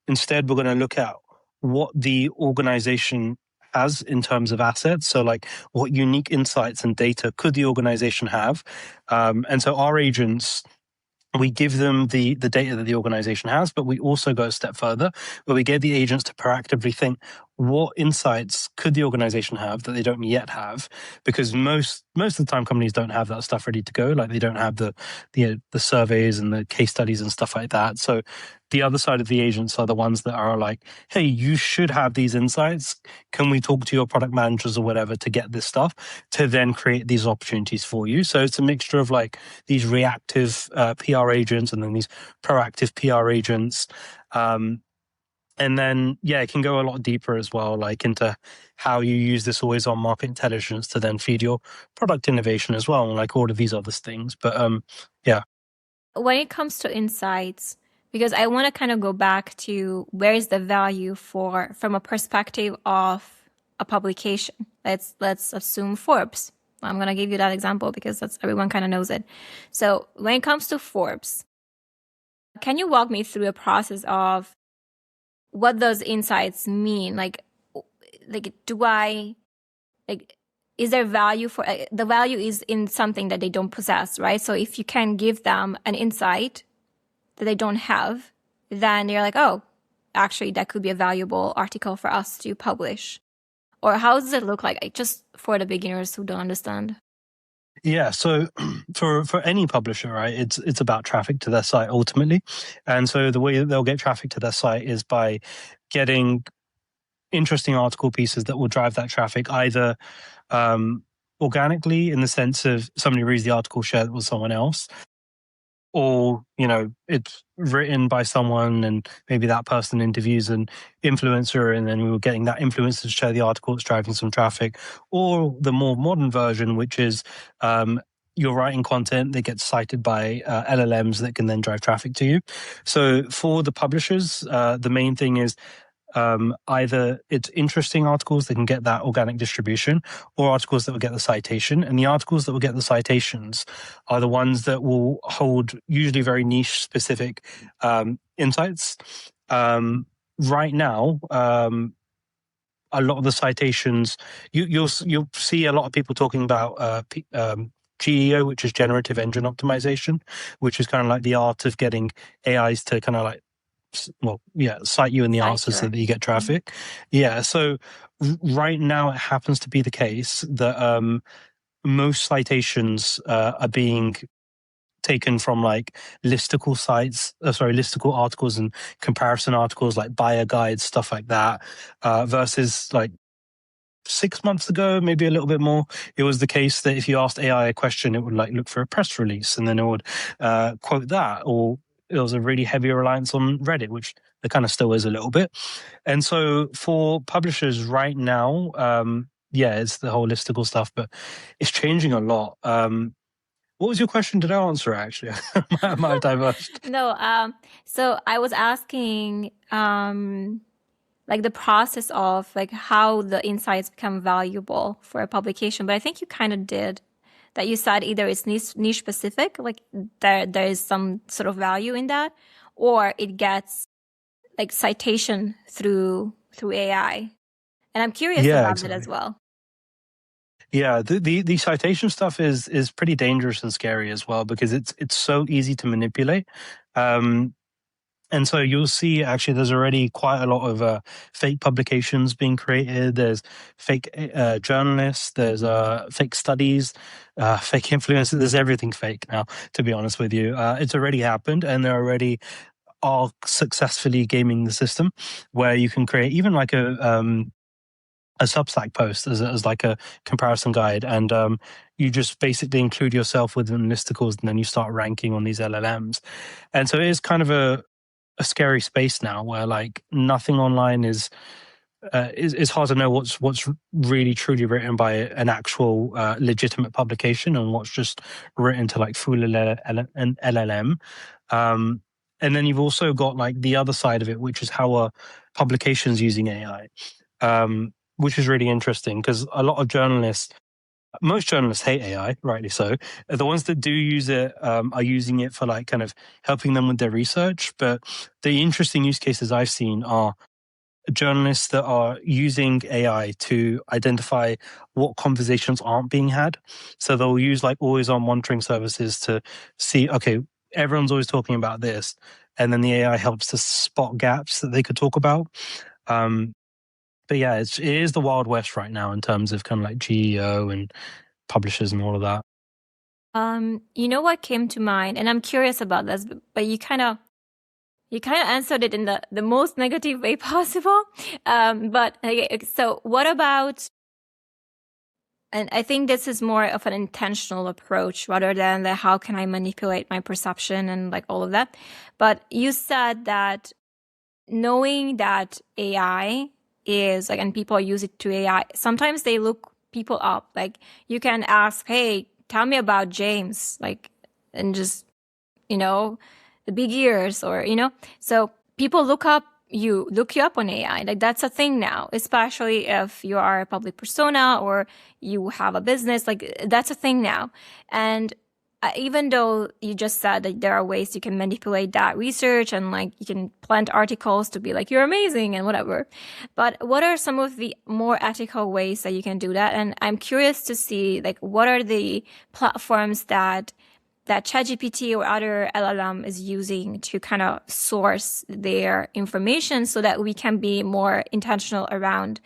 Instead, we're going to look at what the organization has in terms of assets. So like what unique insights and data could the organization have? And so our agents, we give them the data that the organization has, but we also go a step further, where we get the agents to proactively think, what insights could the organization have that they don't yet have? Because most of the time companies don't have that stuff ready to go. Like they don't have the surveys and the case studies and stuff like that. So the other side of the agents are the ones that are like, hey, you should have these insights. Can we talk to your product managers or whatever to get this stuff, to then create these opportunities for you? So it's a mixture of like these reactive PR agents and then these proactive PR agents. And then, yeah, it can go a lot deeper as well, like into how you use this always on market intelligence to then feed your product innovation as well, and like all of these other things. But yeah. When it comes to insights, because I want to kind of go back to where is the value from a perspective of a publication. Let's assume Forbes. I'm going to give you that example because everyone kind of knows it. So when it comes to Forbes, can you walk me through a process of what those insights mean? Like do I like is there value for the value is in something that they don't possess, right? So if you can give them an insight that they don't have, then they're like, oh, actually that could be a valuable article for us to publish. Or how does it look like, just for the beginners who don't understand? Yeah, so for any publisher, right, it's about traffic to their site ultimately. And so the way that they'll get traffic to their site is by getting interesting article pieces that will drive that traffic either organically, in the sense of somebody reads the article, shares it with someone else, or it's written by someone and maybe that person interviews an influencer and then we were getting that influencer to share the article, it's driving some traffic. Or the more modern version, which is you're writing content that gets cited by LLMs that can then drive traffic to you. So for the publishers, the main thing is either it's interesting articles that can get that organic distribution, or articles that will get the citation. And the articles that will get the citations are the ones that will hold usually very niche specific insights. Right now, a lot of the citations, you'll see a lot of people talking about GEO, which is Generative Engine Optimization, which is kind of like the art of getting AIs to kind of like, well, yeah, cite you in the answers so that you get traffic. Yeah, so right now it happens to be the case that most citations are being taken from like listicle sites, listicle articles and comparison articles like buyer guides, stuff like that, versus like 6 months ago, maybe a little bit more, it was the case that if you asked AI a question, it would like look for a press release and then it would quote that. Or it was a really heavy reliance on Reddit, which there kind of still is a little bit. And so for publishers right now, yeah, it's the whole listicle stuff, but it's changing a lot. What was your question? Did I answer it, actually? I might have diverged. No, so I was asking like the process of like how the insights become valuable for a publication, but I think you kind of did that. You said either it's niche specific, like there is some sort of value in that, or it gets like citation through AI. And I'm curious about it as well. Yeah, the citation stuff is pretty dangerous and scary as well, because it's so easy to manipulate. And so you'll see, actually, there's already quite a lot of fake publications being created. There's fake journalists, there's fake studies, fake influencers. There's everything fake now, to be honest with you. It's already happened, and there already are successfully gaming the system where you can create even like a Substack post as like a comparison guide, and you just basically include yourself within listicles, and then you start ranking on these LLMs. And so it is kind of a scary space now, where like nothing online is hard to know what's really truly written by an actual legitimate publication and what's just written to like fool an LLM. And then you've also got like the other side of it, which is how are publications using AI, which is really interesting, because a lot of most journalists hate AI, rightly so. The ones that do use it are using it for like kind of helping them with their research. But the interesting use cases I've seen are journalists that are using AI to identify what conversations aren't being had. So they'll use like always on monitoring services to see, okay, everyone's always talking about this. And then the AI helps to spot gaps that they could talk about. But yeah, it is the Wild West right now in terms of kind of like GEO and publishers and all of that. You know what came to mind, and I'm curious about this, but you kind of answered it in the most negative way possible. But okay, so what about, and I think this is more of an intentional approach rather than the how can I manipulate my perception and like all of that. But you said that knowing that AI is like, and people use it to AI, sometimes they look people up. Like you can ask, hey, tell me about James, like, and just, the big ears or, so people look you up on AI. Like that's a thing now, especially if you are a public persona or you have a business, like that's a thing now. And even though you just said that there are ways you can manipulate that research and like you can plant articles to be like, you're amazing and whatever. But what are some of the more ethical ways that you can do that? And I'm curious to see like, what are the platforms that ChatGPT or other LLM is using to kind of source their information so that we can be more intentional around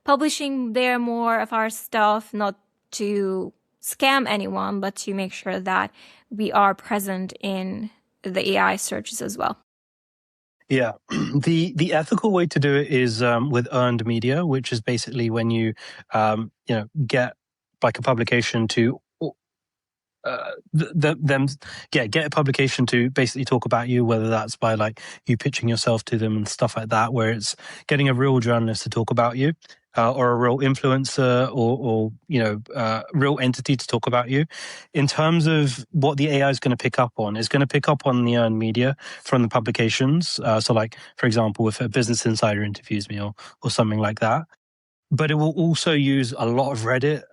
publishing there more of our stuff, not to scam anyone, but to make sure that we are present in the AI searches as well. Yeah, the ethical way to do it is with earned media, which is basically when you get like a publication to get a publication to basically talk about you, whether that's by like you pitching yourself to them and stuff like that, where it's getting a real journalist to talk about you. Or a real influencer or real entity to talk about you. In terms of what the AI is going to pick up on, it's going to pick up on the earned media from the publications. So like, for example, if a Business Insider interviews me or something like that. But it will also use a lot of Reddit,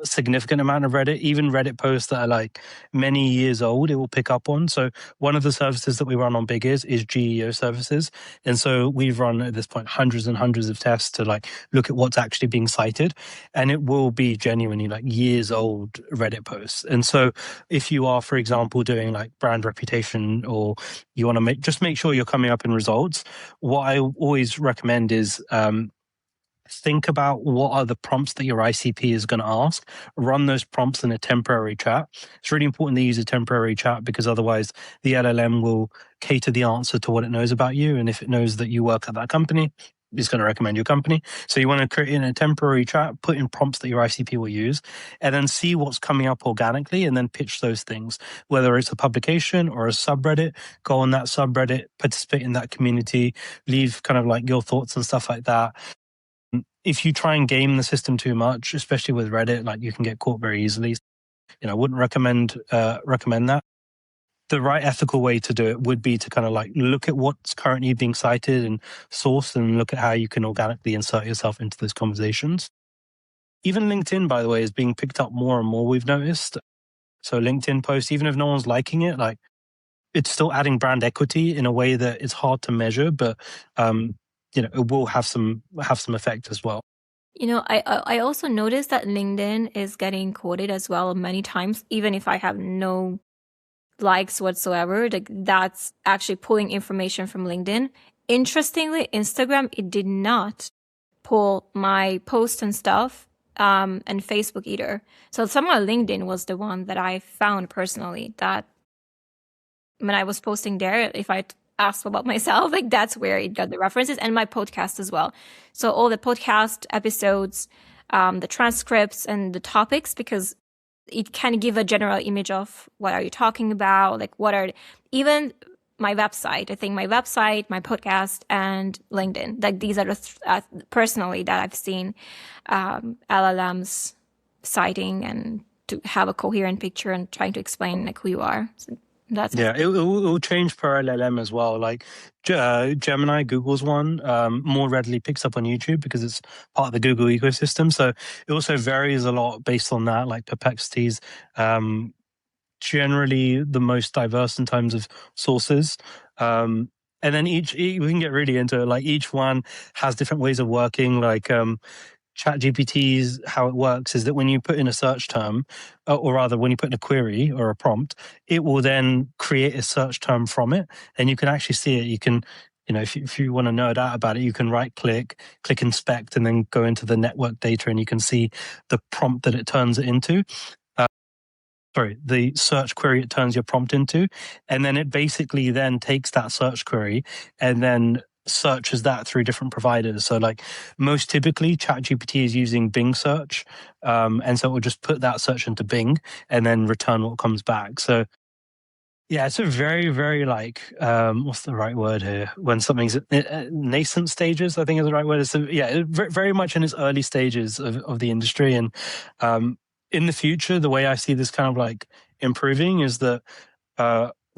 significant amount of Reddit, even Reddit posts that are like many years old, it will pick up on. So one of the services that we run on Big is GEO services. And so we've run at this point hundreds and hundreds of tests to like look at what's actually being cited. And it will be genuinely like years old Reddit posts. And so if you are, for example, doing like brand reputation or you want to make sure you're coming up in results, what I always recommend is think about what are the prompts that your ICP is going to ask. Run those prompts in a temporary chat. It's really important to use a temporary chat because otherwise the LLM will cater the answer to what it knows about you. And if it knows that you work at that company, it's going to recommend your company. So you want to create in a temporary chat, put in prompts that your ICP will use, and then see what's coming up organically and then pitch those things. Whether it's a publication or a subreddit, go on that subreddit, participate in that community, leave kind of like your thoughts and stuff like that. If you try and game the system too much, especially with Reddit, like you can get caught very easily. I wouldn't recommend that. The right ethical way to do it would be to kind of like look at what's currently being cited and sourced and look at how you can organically insert yourself into those conversations. Even LinkedIn, by the way, is being picked up more and more, we've noticed. So LinkedIn posts, even if no one's liking it, like it's still adding brand equity in a way that it's hard to measure, but it will have some effect as well. I also noticed that LinkedIn is getting quoted as well many times, even if I have no likes whatsoever. Like that's actually pulling information from LinkedIn. Interestingly, Instagram, it did not pull my posts and stuff, and Facebook either. So somehow LinkedIn was the one that I found personally that when I was posting there, if I asked about myself, like that's where it got the references, and my podcast as well. So all the podcast episodes, the transcripts and the topics, because it can give a general image of what are you talking about, like what are even my website. I think my website, my podcast, and LinkedIn. Like these are the personally that I've seen LLMs citing and to have a coherent picture and trying to explain like who you are. So it will change per LLM as well. Like Gemini, Google's one, more readily picks up on YouTube because it's part of the Google ecosystem. So it also varies a lot based on that. Like Perplexity's generally the most diverse in terms of sources. And then we can get really into it. Like each one has different ways of working. Like ChatGPT's, how it works is that when you put in a search term, or rather when you put in a query or a prompt, it will then create a search term from it. And you can actually see it. You can, if you want to nerd out about it, you can right click inspect, and then go into the network data and you can see the prompt that it turns it into. The search query it turns your prompt into. And then it basically then takes that search query and then searches that through different providers. So like most typically ChatGPT is using Bing search. And so it will just put that search into Bing and then return what comes back. So Yeah, it's a very, very like what's the right word here? When something's at nascent stages, I think is the right word. So yeah, very much in its early stages of the industry, and in the future, the way I see this kind of like improving is that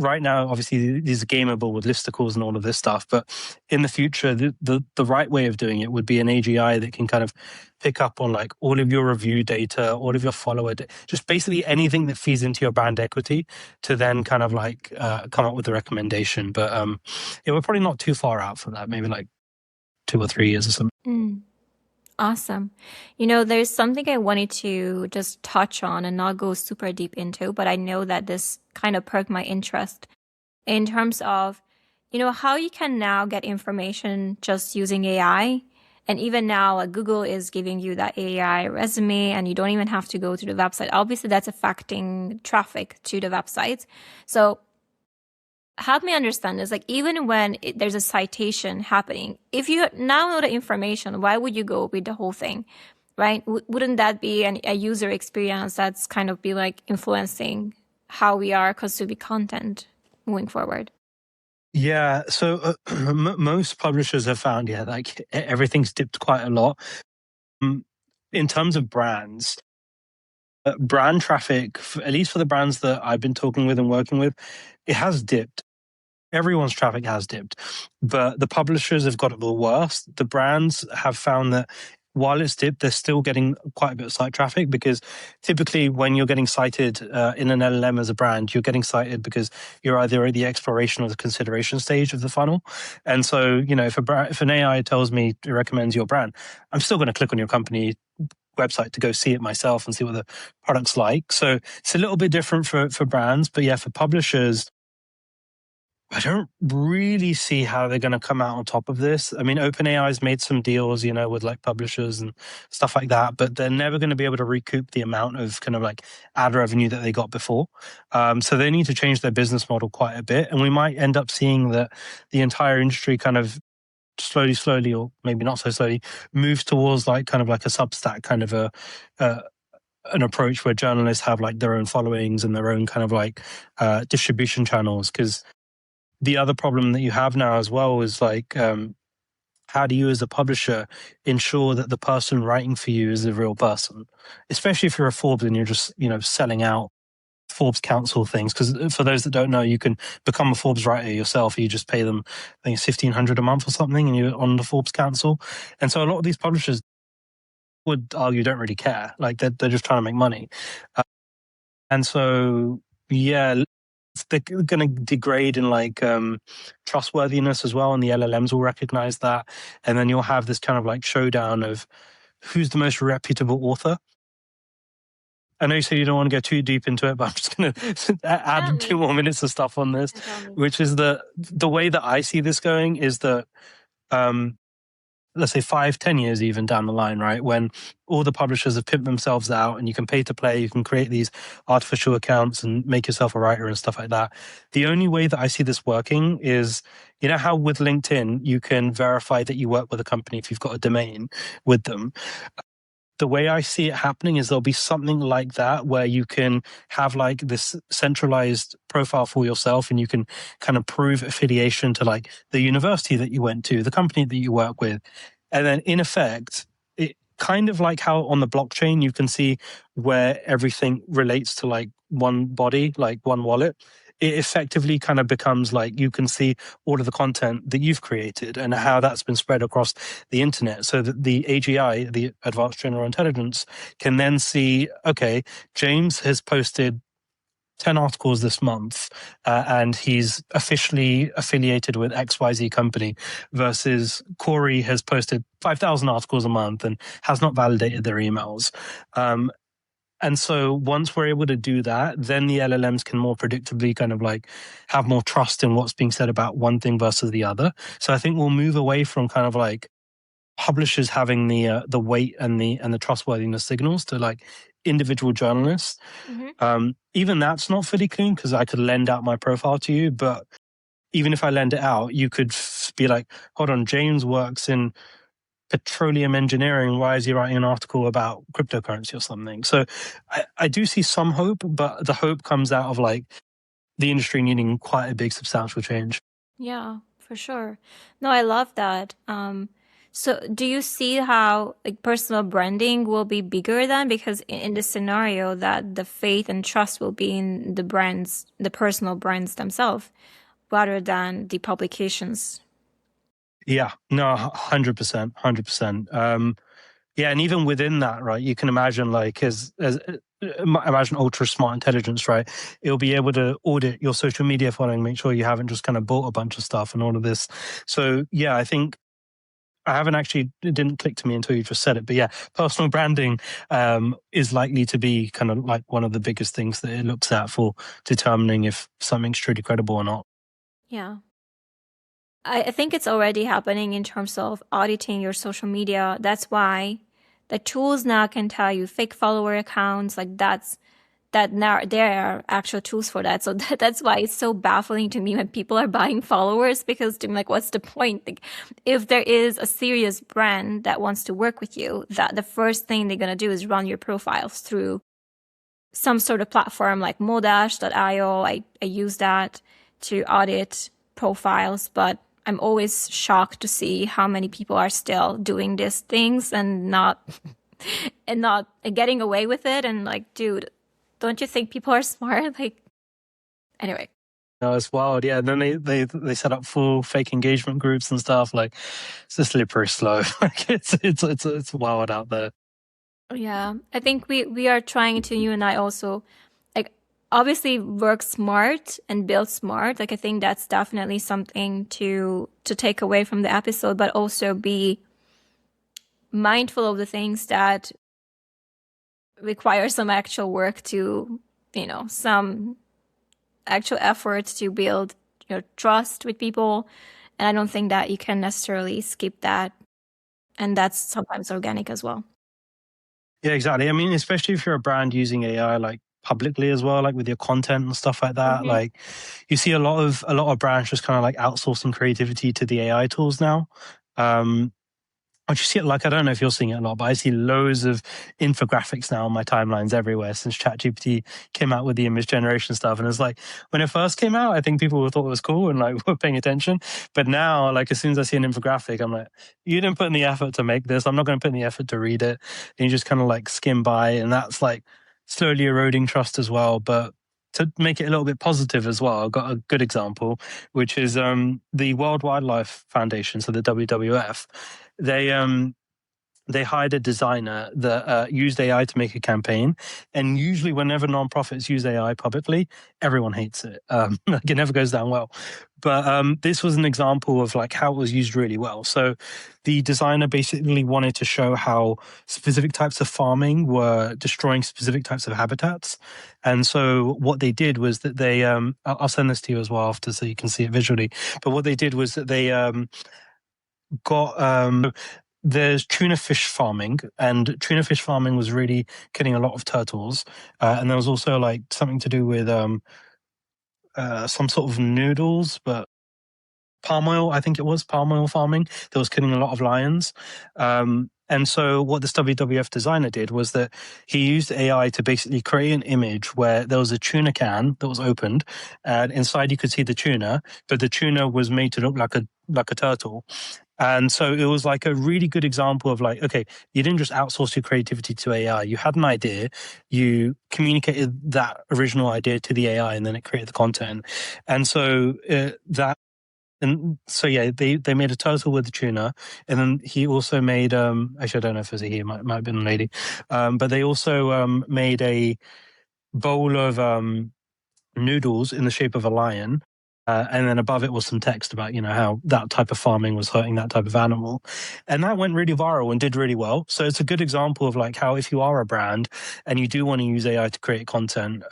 right now, obviously, these are gameable with listicles and all of this stuff. But in the future, the right way of doing it would be an AGI that can kind of pick up on like all of your review data, all of your follower data, just basically anything that feeds into your brand equity to then kind of like come up with a recommendation. But yeah, we're probably not too far out from that. Maybe like 2 or 3 years or something. Mm, awesome. There's something I wanted to just touch on and not go super deep into, but I know that this kind of perked my interest in terms of, how you can now get information just using AI. And even now, like Google is giving you that AI resume and you don't even have to go to the website. Obviously, that's affecting traffic to the website. So help me understand this. Like, even when there's a citation happening, if you now know the information, why would you go with the whole thing? Right? Wouldn't that be a user experience that's kind of be like influencing how we are consuming content moving forward? Yeah, so most publishers have found, yeah, like everything's dipped quite a lot. Um, in terms of brands, brand traffic, at least for the brands that I've been talking with and working with, it has dipped. Everyone's traffic has dipped, but the publishers have got it the worst. The brands have found that while it's dipped, they're still getting quite a bit of site traffic because typically when you're getting cited in an LLM as a brand, you're getting cited because you're either at the exploration or the consideration stage of the funnel. And so, if an AI tells me it recommends your brand, I'm still going to click on your company website to go see it myself and see what the product's like. So it's a little bit different for brands, but yeah, for publishers, I don't really see how they're going to come out on top of this. I mean, OpenAI's made some deals, with like publishers and stuff like that, but they're never going to be able to recoup the amount of kind of like ad revenue that they got before. So they need to change their business model quite a bit. And we might end up seeing that the entire industry kind of slowly, or maybe not so slowly, moves towards like kind of like a Substack kind of an approach where journalists have like their own followings and their own kind of like distribution channels. Because the other problem that you have now as well is like, how do you as a publisher ensure that the person writing for you is a real person, especially if you're a Forbes and you're just selling out Forbes Council things? Because for those that don't know, you can become a Forbes writer yourself. You just pay them, I think it's 1,500 a month or something, and you're on the Forbes Council. And so a lot of these publishers would argue don't really care, like they're just trying to make money. And so yeah, they're going to degrade in like trustworthiness as well, and the LLMs will recognize that, and then you'll have this kind of like showdown of who's the most reputable author. I know you said you don't want to go too deep into it, but I'm just going to add 2 more minutes of stuff on this, which is the way that I see this going is that let's say 5-10 years even down the line, right, when all the publishers have pimped themselves out and you can pay to play, you can create these artificial accounts and make yourself a writer and stuff like that. The only way that I see this working is, how with LinkedIn you can verify that you work with a company if you've got a domain with them. The way I see it happening is there'll be something like that where you can have like this centralized profile for yourself and you can kind of prove affiliation to like the university that you went to, the company that you work with. And then in effect, it kind of like how on the blockchain you can see where everything relates to like one body, like one wallet. It effectively kind of becomes like you can see all of the content that you've created and how that's been spread across the internet, so that the AGI, the Advanced General Intelligence, can then see, okay, James has posted 10 articles this month and he's officially affiliated with XYZ company, versus Corey has posted 5,000 articles a month and has not validated their emails. And so once we're able to do that, then the LLMs can more predictably kind of like have more trust in what's being said about one thing versus the other. So I think we'll move away from kind of like publishers having the weight and the trustworthiness signals to like individual journalists. Even that's not fully clean because I could lend out my profile to you, but even if I lend it out, you could be like, hold on, James works in petroleum engineering. Why is he writing an article about cryptocurrency or something? So I do see some hope, but the hope comes out of like the industry needing quite a big substantial change. Yeah, for sure. No, I love that. So do you see how like personal branding will be bigger then? Because in this scenario that the faith and trust will be in the brands, the personal brands themselves, rather than the publications. Yeah, no, 100%, 100%. Yeah, and even within that, right, you can imagine like as imagine ultra smart intelligence, right? It'll be able to audit your social media following, make sure you haven't just kind of bought a bunch of stuff and all of this. So yeah, I think I haven't actually, it didn't click to me until you just said it, but yeah, personal branding is likely to be kind of like one of the biggest things that it looks at for determining if something's truly credible or not. Yeah. I think it's already happening in terms of auditing your social media. That's why the tools now can tell you fake follower accounts. Like that now there are actual tools for that. So that's why it's so baffling to me when people are buying followers because I'm like, what's the point? Like, if there is a serious brand that wants to work with you, that the first thing they're gonna do is run your profiles through some sort of platform like Modash.io. I use that to audit profiles, but I'm always shocked to see how many people are still doing these things and not getting away with it. And like, dude, don't you think people are smart? Like, anyway. No, it's wild. Yeah. And then they set up full fake engagement groups and stuff. Like it's just slippery slow. Like it's wild out there. Yeah, I think we are trying to, you and I also, like, obviously work smart and build smart. Like I think that's definitely something to take away from the episode, but also be mindful of the things that require some actual work to, some actual effort to build your trust with people. And I don't think that you can necessarily skip that. And that's sometimes organic as well. Yeah, exactly. I mean, especially if you're a brand using AI like publicly as well, like with your content and stuff like that. Mm-hmm. Like you see a lot of brands just kind of like outsourcing creativity to the AI tools now. I just see it like, I don't know if you're seeing it a lot, but I see loads of infographics now on my timelines everywhere since ChatGPT came out with the image generation stuff. And it's like, when it first came out, I think people thought it was cool and like were paying attention. But now, like, as soon as I see an infographic, I'm like, you didn't put in the effort to make this. I'm not going to put in the effort to read it. And you just kind of like skim by. And that's like slowly eroding trust as well. But to make it a little bit positive as well, I've got a good example, which is the World Wildlife Foundation, so the WWF. They hired a designer that used AI to make a campaign, and usually, whenever nonprofits use AI publicly, everyone hates it. Like it never goes down well. But this was an example of like how it was used really well. So, the designer basically wanted to show how specific types of farming were destroying specific types of habitats, and so what they did was that they I'll send this to you as well after so you can see it visually. But what they did was that they got there's tuna fish farming, and tuna fish farming was really killing a lot of turtles. And there was also like something to do with some sort of noodles, but palm oil, I think it was palm oil farming that was killing a lot of lions. And so what this WWF designer did was that he used AI to basically create an image where there was a tuna can that was opened, and inside you could see the tuna, but the tuna was made to look like a turtle. And so it was like a really good example of like, okay, you didn't just outsource your creativity to AI. You had an idea, you communicated that original idea to the AI, and then it created the content. And so yeah, they made a turtle with the tuna, and then he also made actually I don't know if it was a he, it might have been a lady, but they also made a bowl of noodles in the shape of a lion. And then above it was some text about, how that type of farming was hurting that type of animal. And that went really viral and did really well. So it's a good example of like how if you are a brand and you do want to use AI to create content,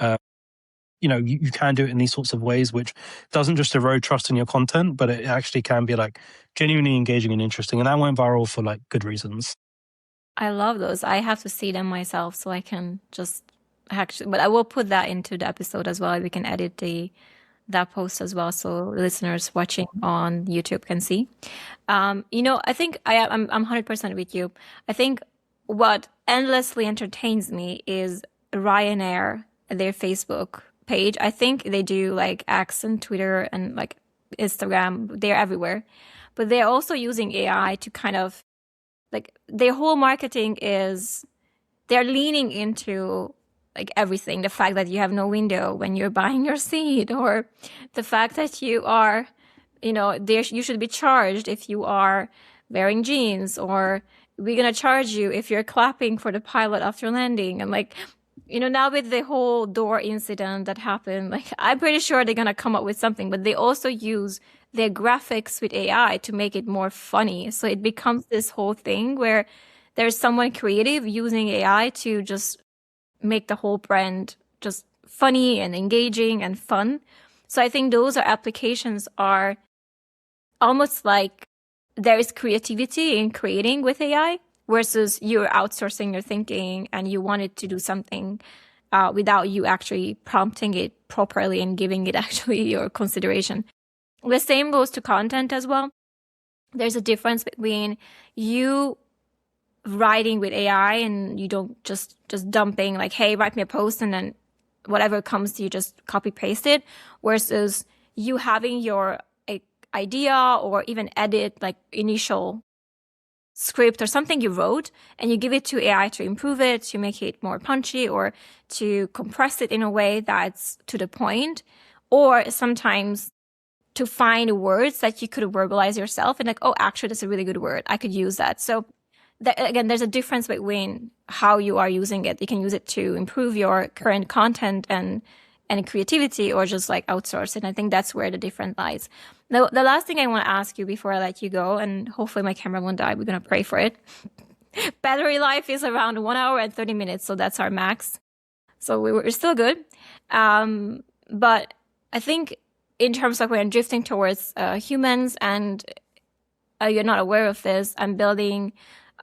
you can do it in these sorts of ways, which doesn't just erode trust in your content, but it actually can be like genuinely engaging and interesting. And that went viral for like good reasons. I love those. I have to see them myself so I can just actually, but I will put that into the episode as well. We can edit that post as well so listeners watching on YouTube can see. I think I'm 100% with you. I think what endlessly entertains me is Ryanair, their Facebook page. I think they do like X and Twitter and like Instagram. They're everywhere. But they're also using AI to kind of like their whole marketing is they're leaning into like everything. The fact that you have no window when you're buying your seed, or the fact that you are, you should be charged if you are wearing jeans, or we're gonna charge you if you're clapping for the pilot after landing. And like, now with the whole door incident that happened, like I'm pretty sure they're gonna come up with something, but they also use their graphics with AI to make it more funny. So it becomes this whole thing where there's someone creative using AI to just make the whole brand just funny and engaging and fun. So I think those applications are almost like there is creativity in creating with AI versus you're outsourcing your thinking and you want it to do something without you actually prompting it properly and giving it actually your consideration. The same goes to content as well. There's a difference between you writing with AI and you don't just dumping like, hey, write me a post and then whatever comes to you, just copy paste it, versus you having your idea or even edit like initial script or something you wrote and you give it to AI to improve it, to make it more punchy or to compress it in a way that's to the point, or sometimes to find words that you could verbalize yourself and like, oh, actually, that's a really good word. I could use that. So again, there's a difference between how you are using it. You can use it to improve your current content and creativity, or just like outsource it. And I think that's where the difference lies. Now, the last thing I want to ask you before I let you go, and hopefully my camera won't die, we're going to pray for it. Battery life is around 1 hour and 30 minutes. So that's our max. So we're still good. But I think in terms of when I'm drifting towards humans and you're not aware of this, I'm building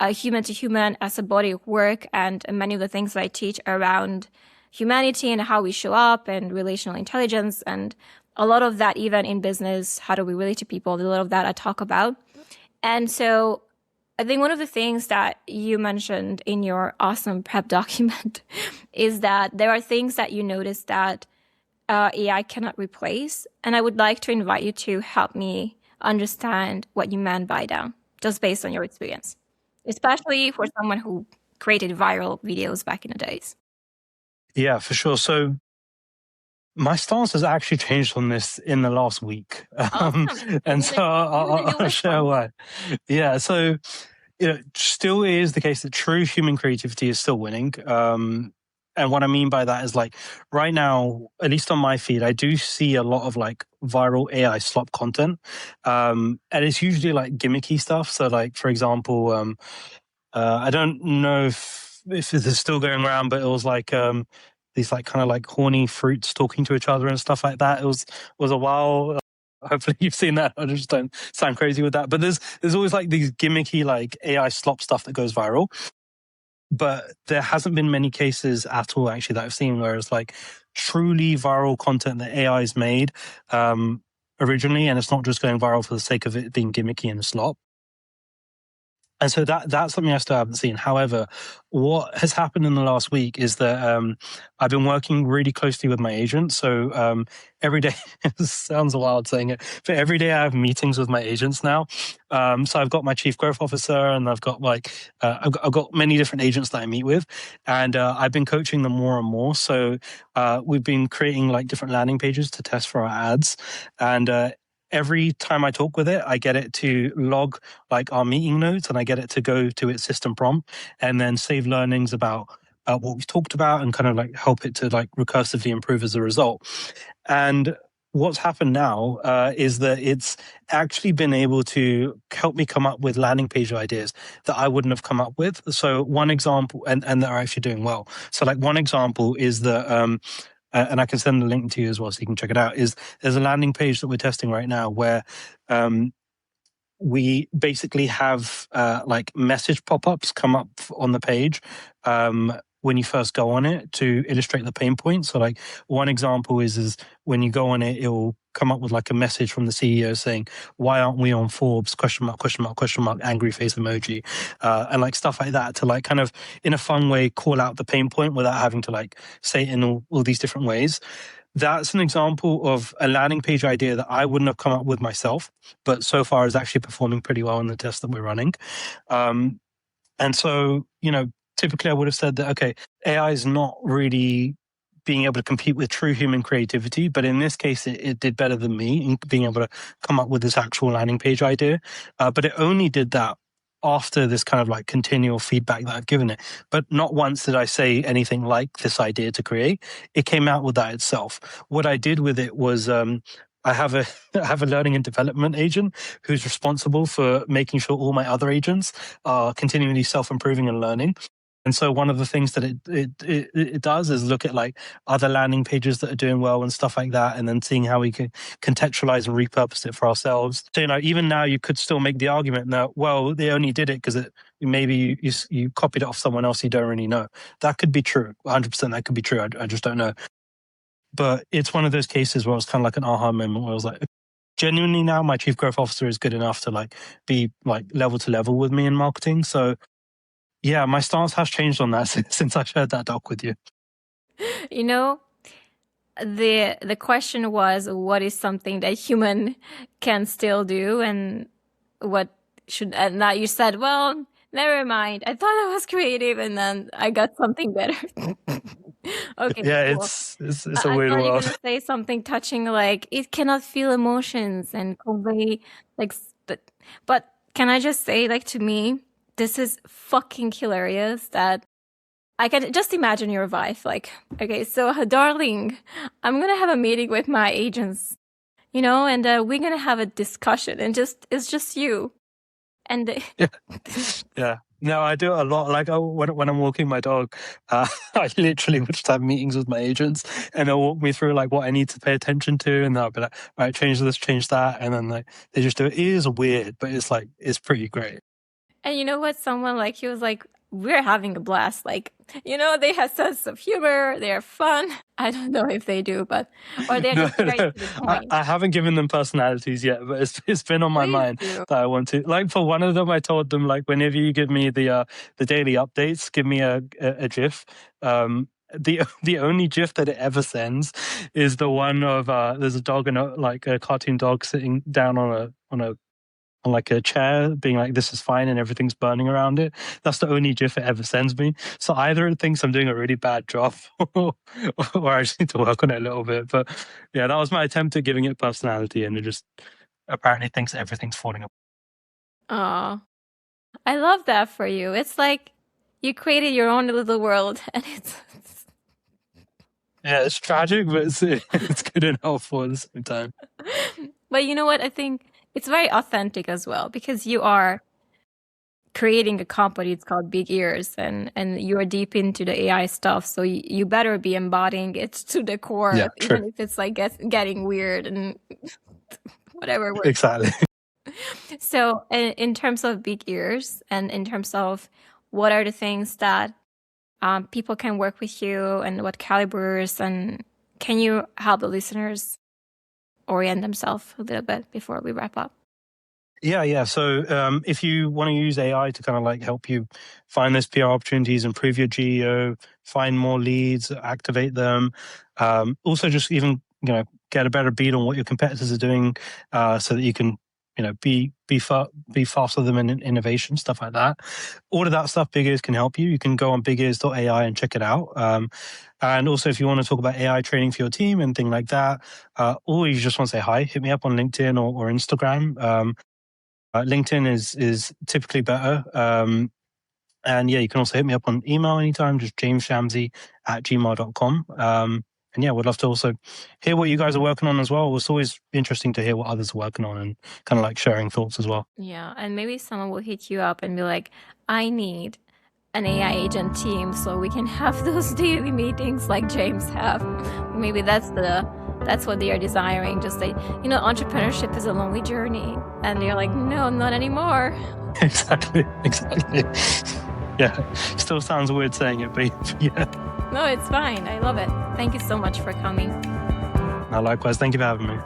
human to human as a body of work, and many of the things that I teach around humanity and how we show up and relational intelligence, and a lot of that even in business, how do we relate to people, a lot of that I talk about. And so I think one of the things that you mentioned in your awesome prep document is that there are things that you notice that AI cannot replace. And I would like to invite you to help me understand what you meant by that, just based on your experience, especially for someone who created viral videos back in the days. Yeah, for sure. So my stance has actually changed on this in the last week. Awesome. And so I'll share why. Yeah, so still is the case that true human creativity is still winning. And what I mean by that is like right now, at least on my feed, I do see a lot of like viral AI slop content. And it's usually like gimmicky stuff. So like, for example, I don't know if this is still going around, but it was like these like kind of like horny fruits talking to each other and stuff like that. It was a while. Hopefully you've seen that. I just don't sound crazy with that. But there's always like these gimmicky like AI slop stuff that goes viral. But there hasn't been many cases at all actually that I've seen where it's like truly viral content that AI has made originally, and it's not just going viral for the sake of it being gimmicky and a slop. And so that's something I still haven't seen. However, what has happened in the last week is that I've been working really closely with my agent. So every day, it sounds wild saying it, but every day I have meetings with my agents now. So I've got my chief growth officer, and I've got like I've got many different agents that I meet with, and I've been coaching them more and more. So we've been creating like different landing pages to test for our ads, and every time I talk with it, I get it to log like our meeting notes, and I get it to go to its system prompt and then save learnings about what we've talked about and kind of like help it to like recursively improve as a result. And what's happened now is that it's actually been able to help me come up with landing page ideas that I wouldn't have come up with. So one example, and that are actually doing well. So like one example is that and I can send the link to you as well so you can check it out, is there's a landing page that we're testing right now where we basically have like message pop-ups come up on the page when you first go on it to illustrate the pain points. So like one example is when you go on it, it will come up with like a message from the CEO saying, why aren't we on Forbes, question mark, question mark, question mark, angry face emoji, and like stuff like that to like kind of in a fun way call out the pain point without having to like say it in all these different ways. that's an example of a landing page idea that I wouldn't have come up with myself, but so far is actually performing pretty well in the test that we're running. And so, typically I would have said that, okay, AI is not really being able to compete with true human creativity, but in this case, it did better than me in being able to come up with this actual landing page idea. But it only did that after this kind of like continual feedback that I've given it. But not once did I say anything like this idea to create. It came out with that itself. What I did with it was I have a learning and development agent who's responsible for making sure all my other agents are continually self-improving and learning. And so one of the things that it does is look at like other landing pages that are doing well and stuff like that, and then seeing how we can contextualize and repurpose it for ourselves. So, even now you could still make the argument that, well, they only did it because maybe you copied it off someone else you don't really know. That could be true. 100% that could be true. I just don't know. But it's one of those cases where it's kind of like an aha moment where I was like, genuinely now my chief growth officer is good enough to like be like level to level with me in marketing. So yeah, my stance has changed on that since I shared that doc with you. The question was, what is something that human can still do, and what should? And now you said, well, never mind. I thought I was creative, and then I got something better. Okay. Yeah, cool. it's a weird I thought you were world. gonna say something touching, like it cannot feel emotions and convey like. But can I just say, like, to me, this is fucking hilarious that I can just imagine your wife. Like, okay, so darling, I'm going to have a meeting with my agents, and we're going to have a discussion, and it's just you. And yeah. No, I do it a lot. Like when I'm walking my dog, I literally would just have meetings with my agents, and they'll walk me through like what I need to pay attention to, and they'll be like, "All right, change this, change that," and then like they just do it. It is weird, but it's pretty great. And you know what? Someone like he was like, we're having a blast. Like, they have sense of humor. They're fun. I don't know if they do, or they're just straight to the point. I haven't given them personalities yet, but it's been on my mind that I want to. Like for one of them, I told them like, whenever you give me the daily updates, give me a GIF. The only GIF that it ever sends is the one of there's a dog and a cartoon dog sitting down on like a chair being like, this is fine, and everything's burning around it. That's the only GIF it ever sends me. So either it thinks I'm doing a really bad job or I just need to work on it a little bit. But yeah, that was my attempt at giving it personality, and it just apparently thinks everything's falling apart. Oh, I love that for you. It's like you created your own little world, and yeah, it's tragic, but it's good and helpful at the same time. But you know what? I think it's very authentic as well, because you are creating a company. It's called Big Ears, and you are deep into the AI stuff. So you better be embodying it to the core, Yeah, even if it's like getting weird and whatever. Exactly. So in terms of Big Ears, and in terms of what are the things that people can work with you, and what calibers, and can you help the listeners orient themselves a little bit before we wrap up? Yeah. So if you want to use AI to kind of like help you find those PR opportunities, improve your GEO, find more leads, activate them, also just even get a better beat on what your competitors are doing, so that you can be faster than them in innovation, stuff like that. All of that stuff, Big Ears can help you. You can go on bigears.ai and check it out. And also, if you want to talk about AI training for your team and things like that, or you just want to say hi, hit me up on LinkedIn or Instagram. LinkedIn is typically better. And yeah, you can also hit me up on email anytime, just jamesshamsi@gmail.com. And yeah, we'd love to also hear what you guys are working on as well. It's always interesting to hear what others are working on, and kind of like sharing thoughts as well. Yeah, and maybe someone will hit you up and be like, I need an AI agent team so we can have those daily meetings like James have. Maybe that's what they are desiring. Just say, entrepreneurship is a lonely journey. And you're like, no, not anymore. Exactly. Yeah, still sounds weird saying it, but yeah. No, it's fine. I love it. Thank you so much for coming. Likewise, thank you for having me.